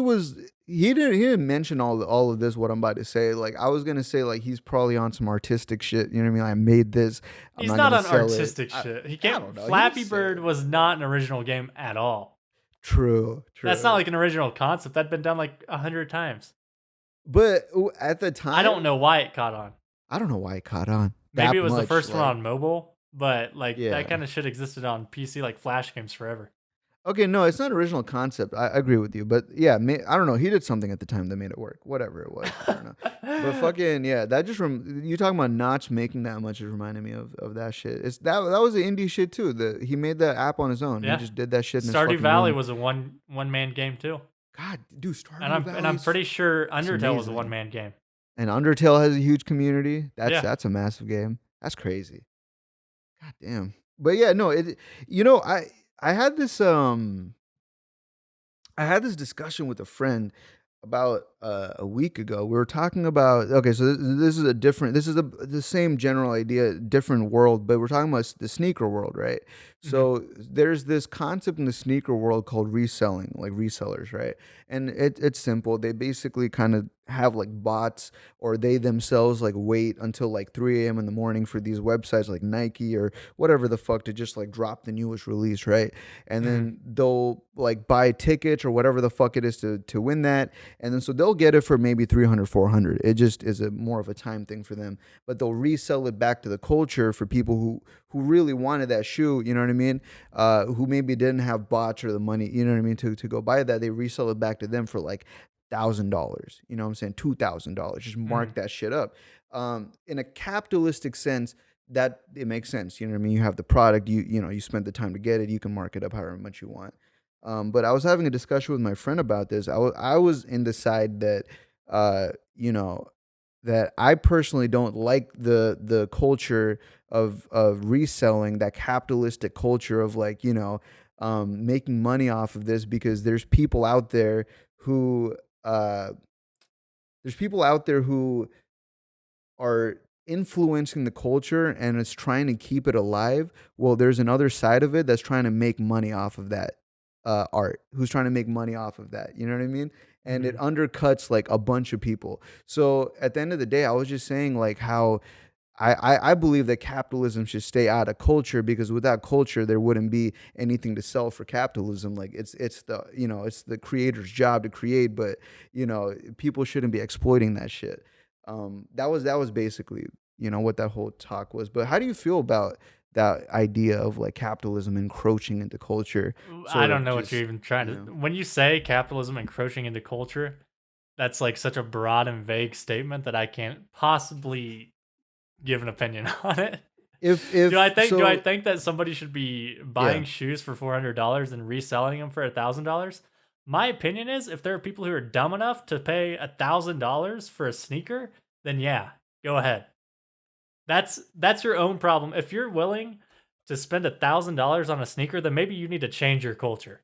didn't mention all of this what I'm about to say. Like I was gonna say like he's probably on some artistic shit. You know what I mean? I made this. I'm He's not not gonna on sell it. artistic shit. He I can't. don't know. He didn't Flappy say Bird it. was not an original game at all. True. That's not True. like an original concept. That'd been done like 100 times. But at the I don't time, know why it caught on. I don't know why it caught on Maybe that it was the much. first one Like on mobile, but like that yeah. kind of shit existed on PC, like Flash games forever. Okay, no, it's not original concept. I agree with you, but yeah, I don't know. He did something at the time that made it work. Whatever it was, I don't know. But fucking yeah, that just you talking about Notch making that much just reminded me of that shit. It's that was the indie shit too. He made that app on his own. He Yeah, just did that shit in his Stardew fucking Valley room. was a one man game too, God, dude, and Stardew I'm Valley's pretty sure it's Undertale was a one amazing. man game. And Undertale has a huge community. That's Yeah, that's a massive game. That's crazy. God damn. But yeah, no, you know, I had this I had this discussion with a friend about a week ago. We were talking about okay, so this is a different. This is the same general idea, different world, but we're talking about the sneaker world, right? hmm So there's this concept in the sneaker world called reselling, like resellers, right? And it's simple. They basically kind of have like bots, or they themselves like wait until like 3 a.m. in the morning for these websites like Nike or whatever the fuck to just like drop the newest release, right? And hmm then they'll like buy tickets or whatever the fuck it is to win that, and then so they'll get it for maybe 300, 400. It just is a more of a time thing for them, but they'll resell it back to the culture for people who really wanted that shoe, you know what I mean, who maybe didn't have bots or the money, you know what I mean, to go buy that. They resell it back to them for like $1,000, you know what I'm saying, $2,000. Just hmm mark that shit up. In a capitalistic sense, that it makes sense. You know what I mean? You have the product, you spent the time to get it, you can mark it up however much you want. But I was having a discussion with my friend about this. I was in the side that, uh, you know, that I personally don't like the culture of reselling, that capitalistic culture of like, making money off of this, because who uh there's people out there who are influencing the culture and it's trying to keep it alive. Well, there's another side of it that's trying to make money off of that art, who's trying to make money off of that. You know what I mean? And it hmm undercuts like a bunch of people. So at the end of the day, I was just saying like how I believe that capitalism should stay out of culture, because without culture there wouldn't be anything to sell for capitalism. Like it's the creator's job to create, but people shouldn't be exploiting that shit. That was basically what that whole talk was. But how do you feel about that idea of like capitalism encroaching into culture, I sort don't of know what you're just, even trying to. When you say capitalism encroaching into culture, that's like such a broad and vague statement that I can't possibly give an opinion on it. if Do I so, think that somebody should be yeah. buying shoes for $400 and reselling them for $1,000? My opinion is if there are people who are dumb enough to pay $1,000 for a sneaker, then yeah, go ahead. That's your own problem. If you're willing to spend $1,000 on a sneaker, then maybe you need to change your culture.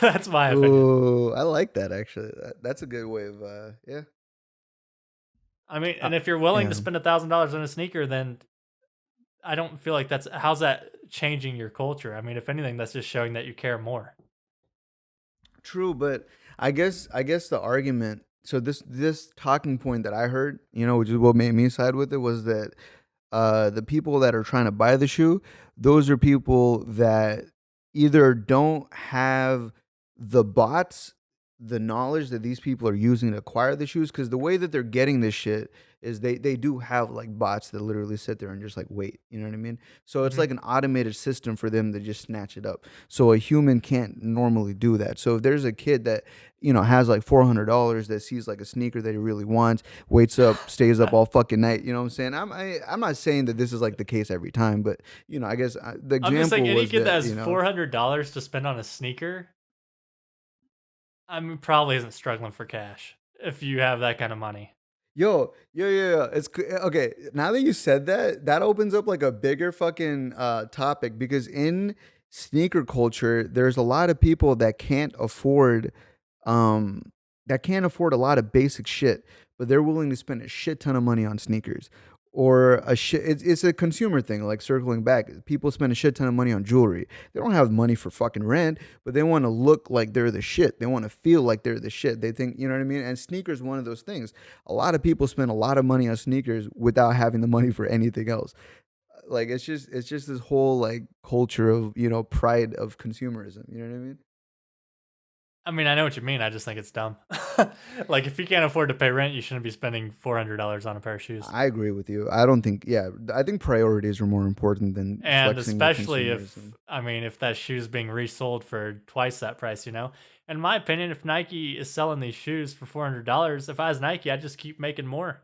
That's my opinion. Oh, I like that actually. That's a good way of yeah. I mean, Uh, and if you're willing to yeah. spend $1,000 on a sneaker, then I don't feel like how's that changing your culture? I mean, if anything, that's just showing that you care more. True, but I guess the argument, so this talking point that I heard, which is what made me side with it, was that the people that are trying to buy the shoe, those are people that either don't have the bots, the knowledge that these people are using to acquire the shoes, because the way that they're getting this shit is they do have like bots that literally sit there and just like wait, you know what I mean? So it's Mhm. like an automated system for them to just snatch it up. So a human can't normally do that. So if there's a kid that has like $400 that sees like a sneaker that he really wants, waits up, stays up all fucking night. You know what I'm saying? I'm not saying that this is like the case every time, but I guess the I'm just saying, example any was kid that that has $400 to spend on a sneaker, I mean, probably isn't struggling for cash if you have that kind of money. Yo, okay. Now that you said that, that opens up like a bigger fucking topic, because in sneaker culture, there's a lot of people um that can't afford a lot of basic shit, but they're willing to spend a shit ton of money on sneakers. Or a shit it's a consumer thing, like circling back. People spend a shit ton of money on jewelry. They don't have money for fucking rent, but they want to look like they're the shit. They want to feel like they're the shit. They think, you know what I mean? And sneakers one of those things. A lot of people spend a lot of money on sneakers without having the money for anything else. Like it's just this whole like culture of, pride of consumerism. You know what I mean? I mean, I know what you mean. I just think it's dumb. Like, if you can't afford to pay rent, you shouldn't be spending $400 on a pair of shoes. I agree with you. I don't think, yeah, I think priorities are more important than And flexing your especially if, consumerism. I mean, if that shoe's being resold for twice that price, you know? In my opinion, if Nike is selling these shoes for $400, if I was Nike, I'd just keep making more.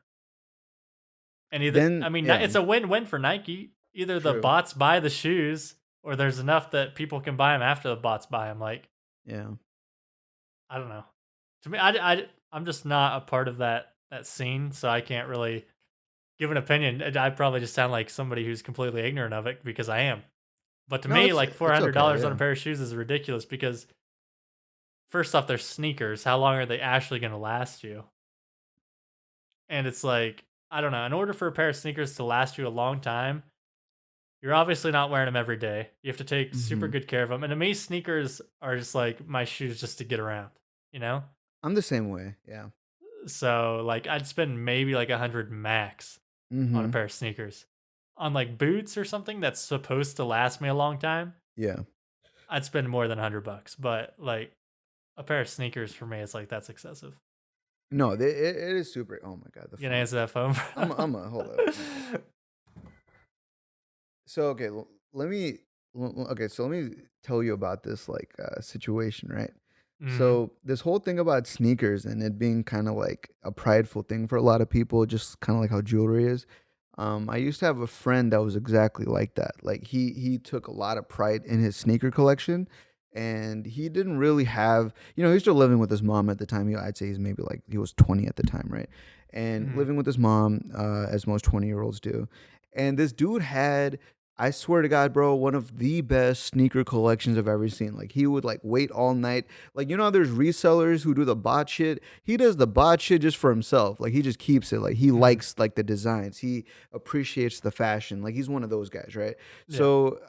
And I Then, mean, yeah, it's a win-win for Nike. Either the true. bots buy the shoes, or there's enough that people can buy them after the bots buy them. Like, Yeah. I don't know. To me, I'm just not a part of that scene, so I can't really give an opinion. I probably just sound like somebody who's completely ignorant of it because I am. But to No, me, it's like it's okay. $400 on a Yeah. pair of shoes is ridiculous because first off, they're sneakers. How long are they actually going to last you? And it's like, I don't know. In order for a pair of sneakers to last you a long time, you're obviously not wearing them every day. You have to take super Hmm. good care of them. And to me, sneakers are just like my shoes just to get around, you know? I'm the same way. Yeah. So like I'd spend maybe like 100 max on a Hmm. pair of sneakers. On like boots or something that's supposed to last me a long time, Yeah. I'd spend more than $100. But like a pair of sneakers for me, it's like that's excessive. No, it is super. Oh my god, the You gonna phone. answer that phone, I'm a hold up. So okay, okay, so let me tell you about this like situation, right? Mhm. So this whole thing about sneakers and it being kind of like a prideful thing for a lot of people, just kind of like how jewelry is. I used to have a friend that was exactly like that. Like he took a lot of pride in his sneaker collection, and he didn't really have, he was still living with his mom at the time. I'd say he's maybe like he was 20 at the time, right? And Mhm. living with his mom, as most 20-year-olds do. And this dude had, I swear to God, bro, one of the best sneaker collections I've ever seen. Like he would like wait all night. Like how there's resellers who do the bot shit. He does the bot shit just for himself. Like he just keeps it. Like he Mhm. likes like the designs. He appreciates the fashion. Like he's one of those guys, right? Yeah. So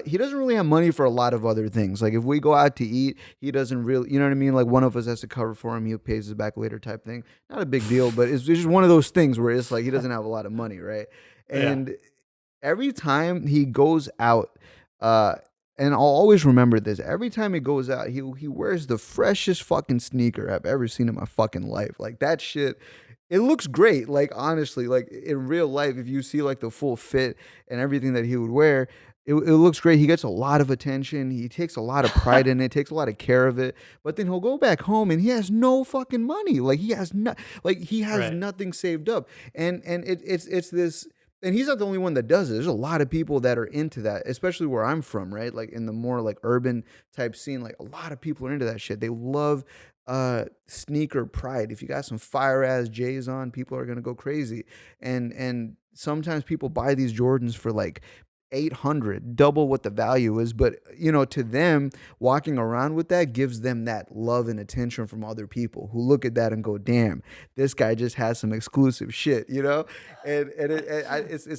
he doesn't really have money for a lot of other things. Like if we go out to eat, he doesn't really, you know what I mean? Like one of us has to cover for him. He pays us back later type thing. Not a big deal, but it's just one of those things where it's like he doesn't have a lot of money, right? Yeah. And every time he goes out, uh, and I'll always remember this. Every time he goes out, he wears the freshest fucking sneaker I've ever seen in my fucking life. Like that shit. It looks great, like, honestly, like, in real life, if you see, like, the full fit and everything that he would wear, it looks great. He gets a lot of attention. He takes a lot of pride in it, takes a lot of care of it, but then he'll go back home and he has no fucking money. Like, he has Right. nothing saved up. And it's this, and he's not the only one that does it. There's a lot of people that are into that, especially where I'm from, right? Like, in the more, like, urban type scene, like, a lot of people are into that shit. They love sneaker pride. If you got some fire ass J's on, people are gonna go crazy. And sometimes people buy these Jordans for like 800, double what the value is. But to them, walking around with that gives them that love and attention from other people who look at that and go, "Damn, this guy just has some exclusive shit," it's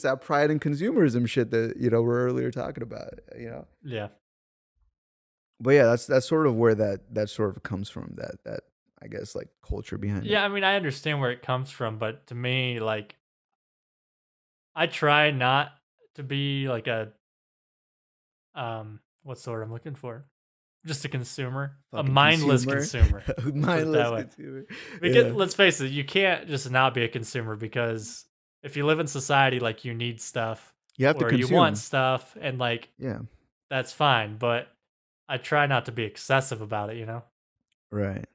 that pride and consumerism shit that we're earlier talking about. Yeah. But yeah, that's sort of where that sort of comes from. That I guess, like, culture behind it. Yeah, I mean, I understand where it comes from, but to me, like, I try not to be like a what's the word I'm looking for? Just a consumer, a Fucking mindless consumer, consumer. Put it mindless that way. consumer. Because Yeah, let's face it, you can't just not be a consumer because if you live in society, like, you need stuff you have to or you want consume. stuff, and like Yeah, that's fine. But I try not to be excessive about it. You know. right.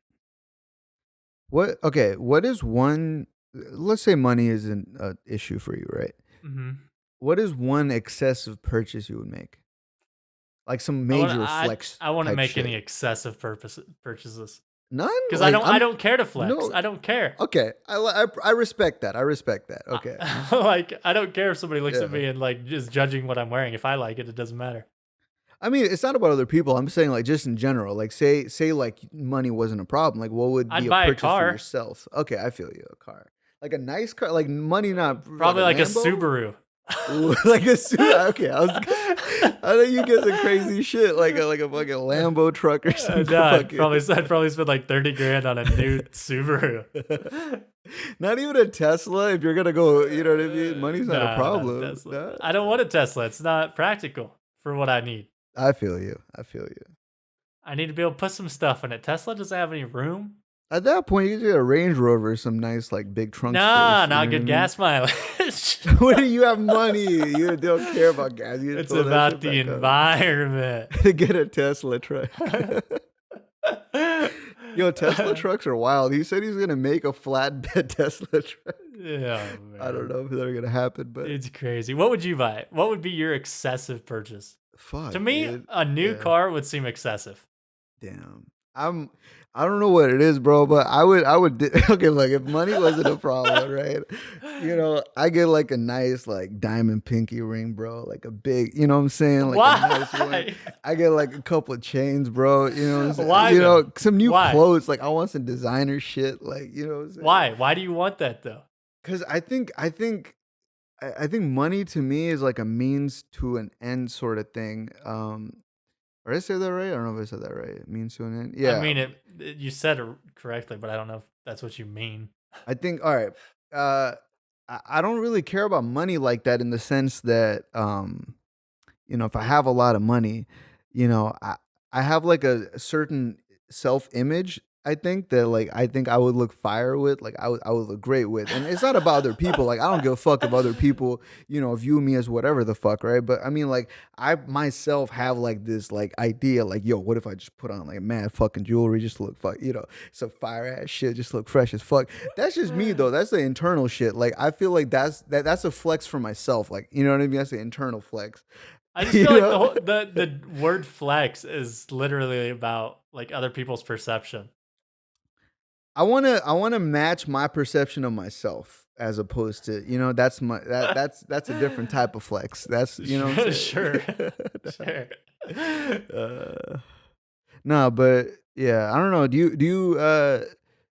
What? Okay. What is one? Let's say money isn't an issue for you, right? Hmm. What is one excessive purchase you would make? Like some I want major I flex I want to type make shit. any excessive purchases None. because Like, I I'm don't care to flex. no. I don't care. Okay. I respect that. I respect that. Okay. Like, I don't care if somebody looks at Yeah. me and like just judging what I'm wearing. If I like it, it doesn't matter. I mean, it's not about other people. I'm saying, like, just in general. Like, say like money wasn't a problem. Like, what would be I'd a buy a purchase for car, yourself? Okay, I feel you. A car, like a nice car, like money, not like a probably like a Lambo. Subaru. Ooh, like a okay, I know you get some crazy shit, like a fucking Lambo truck or some No, fucking. I'd probably spend like 30 grand on a new Subaru. Not even a Tesla. If you're gonna go, you know what I mean. Money's not a No, not a problem. Tesla. No? I don't want a Tesla. It's not practical for what I need. I feel you. I feel you. I need to be able to put some stuff in it. Tesla doesn't have any room. At that point, you could get a Range Rover, some nice like big trunk Nah, space. You know not what I good mean? gas mileage. When do you have money? You don't care about gas. You just It's fill that about shit the back up. environment. To get a Tesla truck. Yo, Tesla trucks are wild. He said he's gonna make a flatbed Tesla truck. Yeah, I don't man. know if that's gonna happen, but It's crazy. What would you buy? What would be your excessive purchase? To fuck, me, dude. a new Yeah, car would seem excessive. damn. I don't know what it is, bro, but okay, like, if money wasn't a problem, right? I get like a nice like diamond pinky ring, bro, like a big, you know what I'm saying, like a nice one. Why? I get like a couple of chains, bro. You know what I'm saying? Why though? Some new Why? clothes. Like, I want some designer shit. Like, you know what I'm saying? Why? Why do you want that though? Because I think money to me is like a means to an end sort of thing. Or did I say that right? I don't know if I said that right. Means to an end. I Yeah, mean you said it correctly, but I don't know if that's what you mean. I think. All right. Uh, I don't really care about money like that, in the sense that if I have a lot of money, you know, I I have like a certain self image. I think I would look fire with, like, I would look great with, and it's not about other people. Like, I don't give a fuck if other people view me as whatever the fuck, right? But I mean, like, I myself have like this like idea, like, yo, what if I just put on like mad fucking jewelry just to look some fire ass shit, just to look fresh as fuck. That's just me though. That's the internal shit. Like, I feel like that's a flex for myself. Like, you know what I mean? That's the internal flex. I just You feel like know? the word flex is literally about like other people's perception. I wanna match my perception of myself, as opposed to, that's a different type of flex. That's, you know what I'm Sure. saying? Sure. uh, no, but yeah, I don't know. Do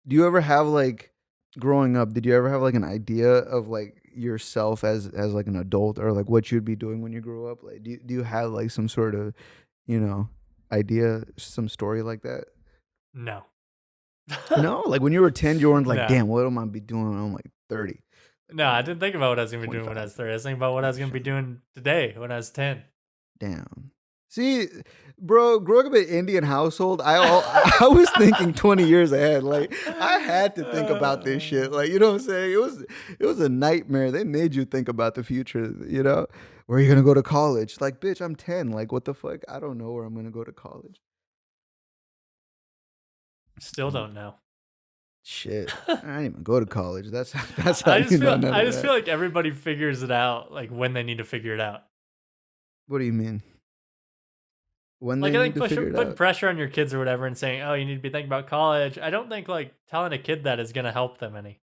you ever have, like, growing up, did you ever have like an idea of like yourself as like an adult, or like what you'd be doing when you grew up? Like, do you have like some sort of, you know, idea, some story like that? No. No, like when you were 10, you weren't like, No. damn, what am I be doing when I'm like 30? No, I didn't think about what I was gonna be doing when I 25. was 30. I was thinking about what I was gonna be Shit. doing today when I was 10. Damn. See, bro, growing up in an Indian household, I was thinking 20 years ahead. Like I had to think about this shit. Like, you know what I'm saying? It was a nightmare. They made you think about the future, you know? Where are you gonna go to college? Like, bitch, I'm 10. Like, what the fuck? I don't know where I'm gonna go to college. Still don't know. Shit. I didn't even go to college. That's how you know none I of just that. feel like everybody figures it out like when they need to figure it out. What do you mean? When Like they I need think to figure it putting out? pressure on your kids or whatever and saying, "Oh, you need to be thinking about college." I don't think like telling a kid that is going to help them any.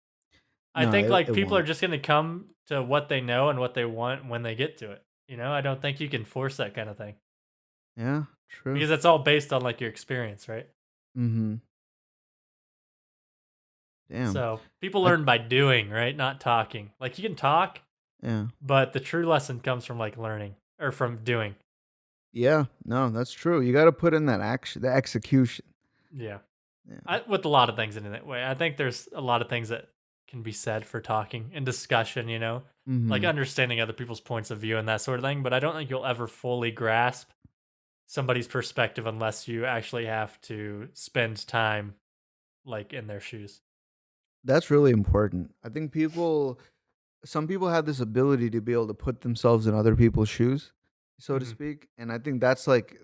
I No, think it like people are won't. just going to come to what they know and what they want when they get to it. You know, I don't think you can force that kind of thing Yeah, true. because that's all based on like your experience, right? Mm-hmm. Damn. So people I learn by doing, right? Not talking. Like you can talk, yeah. but the true lesson comes from like learning or from doing. Yeah, no, that's true. You got to put in that action, the execution. Yeah. Yeah. With a lot of things in that way. I think there's a lot of things that can be said for talking and discussion, you know, like Mm-hmm. understanding other people's points of view and that sort of thing. But I don't think you'll ever fully grasp somebody's perspective unless you actually have to spend time like in their shoes. That's really important. I think some people have this ability to be able to put themselves in other people's shoes, so to Hmm. speak. And I think that's like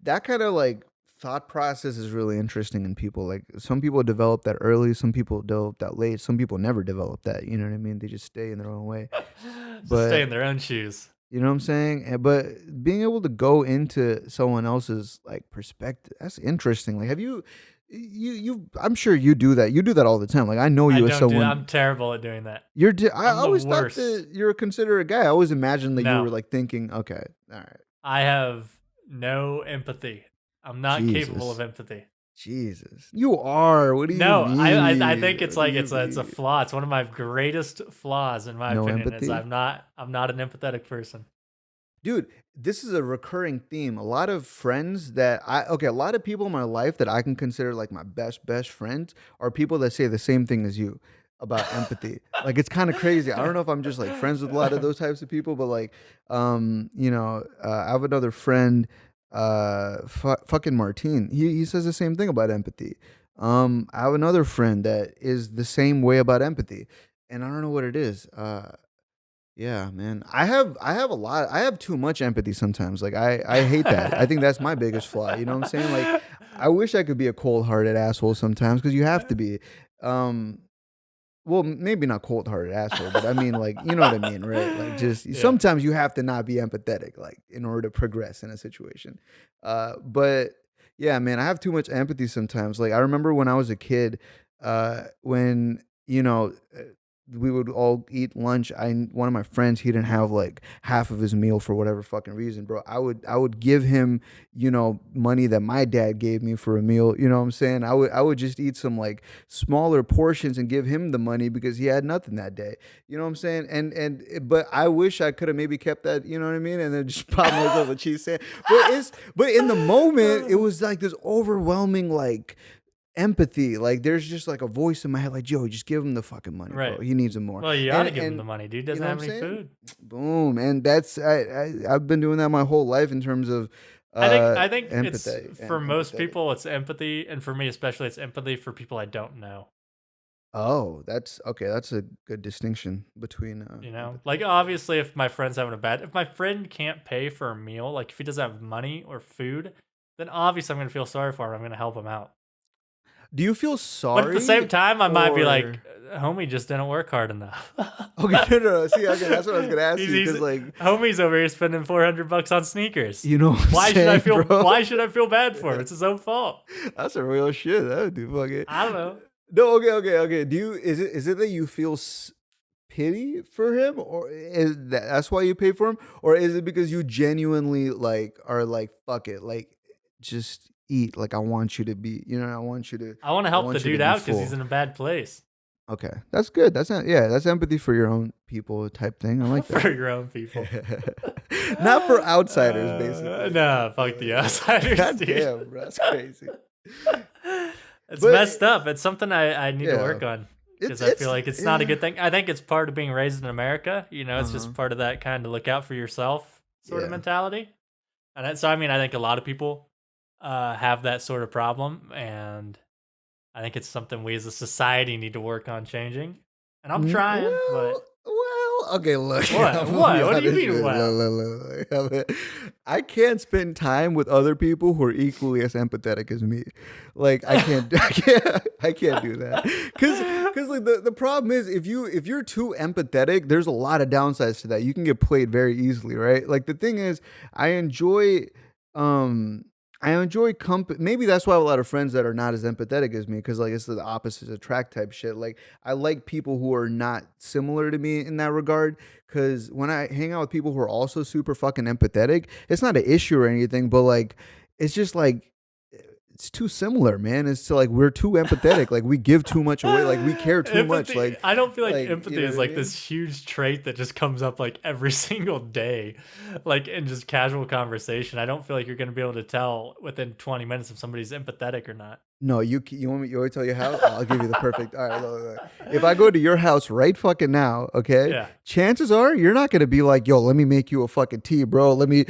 that kind of like thought process is really interesting in people. Like some people develop that early, some people develop that late, some people never develop that. You know what I mean? They just stay in their own way. Just stay in But their own shoes. you know what I'm saying? But being able to go into someone else's like perspective, that's interesting. Like, have you? I'm sure you do that. You do that all the time. Like, I know I you as don't do that. someone. I'm terrible at doing that. I I'm the always thought worst. that you're a considerate guy. I always imagined that you No, were like thinking, okay, all right, I have no empathy. I'm not capable of Jesus, empathy. Jesus, you are. What do you No, I mean? think it's What do like you it's a mean? flaw. It's one of my greatest flaws in my No opinion is empathy? I'm not an empathetic person. Dude, this is a recurring theme. A lot of friends that a lot of people in my life that I can consider like my best friends are people that say the same thing as you about empathy. Like it's kind of crazy. I don't know if I'm just like friends with a lot of those types of people, but like, I have another friend, fucking Martine. He says the same thing about empathy. I have another friend that is the same way about empathy, and I don't know what it is. Yeah, man. I have a lot. I have too much empathy sometimes. Like I hate that. I think that's my biggest flaw. You know what I'm saying? Like I wish I could be a cold-hearted asshole sometimes because you have to be. Um well, maybe not cold-hearted asshole, but I mean like you know what I mean, right? Like just Yeah. sometimes you have to not be empathetic like in order to progress in a situation. But yeah, man, I have too much empathy sometimes. Like I remember when I was a kid, when we would all eat lunch. One of my friends, he didn't have like half of his meal for whatever fucking reason, bro. I would give him, money that my dad gave me for a meal. You know what I'm saying? I would just eat some like smaller portions and give him the money because he had nothing that day. You know what I'm saying? But I wish I could have maybe kept that. You know what I mean? And then just pop myself a cheese sandwich. But in the moment, it was like this overwhelming like empathy. Like there's just like a voice in my head, like, Joe, just give him the fucking money, bro. Right. He needs it more. Well, you ought And to give him and the money, dude. you Doesn't know what I'm have any saying? food. Boom. And that's I've been doing that my whole life in terms of I think it's empathy and for most empathetic. people it's empathy, and for me especially it's empathy for people I don't know. Oh, that's okay. That's a good distinction between You know, empathy. like obviously, if my friend's having a bad, if my friend can't pay for a meal, like if he doesn't have money or food, then obviously I'm gonna feel sorry for him. I'm gonna help him out. Do you feel But at the sorry same time, I might be like, or homie just didn't work hard enough. okay, no. See, okay, that's what I was gonna ask you He's because like homie's over here spending $400 on sneakers. you know what I'm Why should I saying, feel? bro? Why should I feel bad for him? It's his own fault. That's a real shit. That would do fucking. I don't know. No, okay. Do you is it that you feel pity for him, or that's why you pay for him, or is it because you genuinely like are like fuck it, like just eat, like I want you to be, I want you to, I want to I help the want you to dude be out because he's full. in a bad place. Okay, that's good. That's not, yeah, that's empathy for your own people type thing. I like For that. your own people. Not for outsiders, basically. Nah, fuck the outsiders, God dude. damn, bro, that's crazy. It's But messed up. It's something I need to yeah, work on because I feel it's like it's not a yeah. good thing. I think it's part of being raised in America. You know, it's Uh-huh. just part of that kind of look out for yourself sort of Yeah. mentality. So I mean, I think a lot of people have that sort of problem, and I think it's something we as a society need to work on changing. And I'm trying, but Okay, look. what? I'm gonna be What do you honest mean? with you. Well, I can't spend time with other people who are equally as empathetic as me. Like I can't do that. Cause like the problem is if you're too empathetic, there's a lot of downsides to that. You can get played very easily, right? Like the thing is, I enjoy um company. Maybe that's why I have a lot of friends that are not as empathetic as me, because like it's the opposites attract type shit. Like I like people who are not similar to me in that regard, because when I hang out with people who are also super fucking empathetic, it's not an issue or anything, but like it's just like it's too similar, man. It's to like we're too empathetic, like we give too much away, like we care too much. empathy. Like I don't feel like you empathy know is what I like mean? this huge trait that just comes up like every single day, like in just casual conversation. I don't feel like you're going to be able to tell within 20 minutes if somebody's empathetic or not. No, you want me? You want me to tell you how? I'll give you the perfect. All right, look. If I go to your house right fucking now, okay, Yeah. chances are you're not gonna be like, yo, let me make you a fucking tea, bro. Let me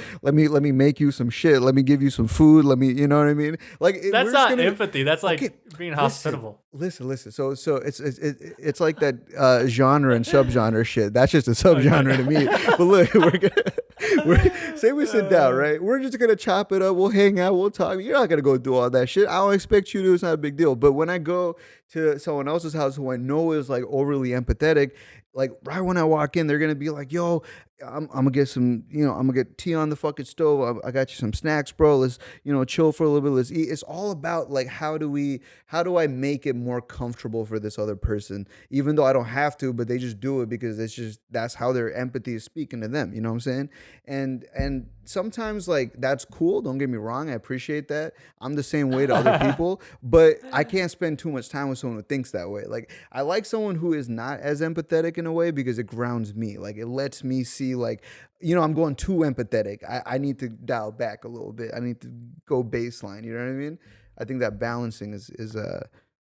make you some shit. Let me give you some food. Let me, you know what I mean? Like That's we're just not gonna. empathy. That's like Okay, being listen, hospitable. listen. So it's like that genre and subgenre shit. That's just a Okay. subgenre to me. But look, say we sit down, right? We're just gonna chop it up. We'll hang out. We'll talk. You're not gonna go do all that shit. I don't expect you to. It's not a big deal. But when I go to someone else's house who I know is like overly empathetic, like right when I walk in, they're gonna be like, "Yo, I'm gonna get some, I'm gonna get tea on the fucking stove. I got you some snacks, bro. Let's, chill for a little bit. Let's eat." It's all about like how do I make it more comfortable for this other person, even though I don't have to, but they just do it because that's how their empathy is speaking to them. You know what I'm saying? And sometimes like that's cool. Don't get me wrong. I appreciate that. I'm the same way to other people, but I can't spend too much time with someone who thinks that way. Like I like someone who is not as empathetic in a way because it grounds me. Like it lets me see like, I'm going too empathetic. I need to dial back a little bit. I need to go baseline. You know what I mean? I think that balancing is I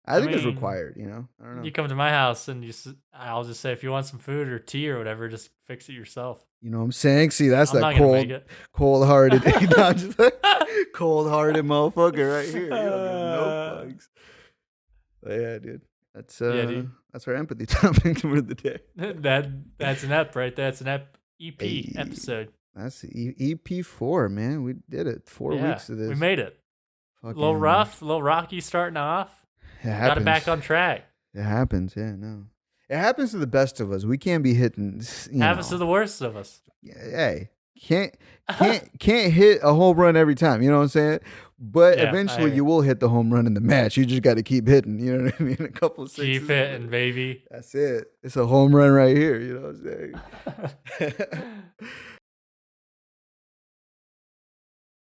I think is mean, required. I don't know. you come to my house and I'll just say if you want some food or tea or whatever, just fix it yourself. You know what I'm saying? See, that's I'm that not gonna make it. cold hearted, cold hearted motherfucker right here. You don't give no fucks. But yeah, dude. That's Yeah, dude. that's our empathy topic for the day. That's an ep right there. That's an EP Hey, episode. that's EP4, man. We did it. 4 weeks of this. We made it. A Fucking, little rough, a little rocky starting off. It Got it happens. back on track. It happens. Yeah, no. It happens to the best of us. We can't be hitting. Happens to the worst of us. Hey, can't hit a home run every time. You know what I'm saying? But Yeah, eventually you will hit the home run in the match. You just got to keep hitting. You know what I mean? A couple of sixes. Keep hitting, baby. That's it. It's a home run right here. You know what I'm saying?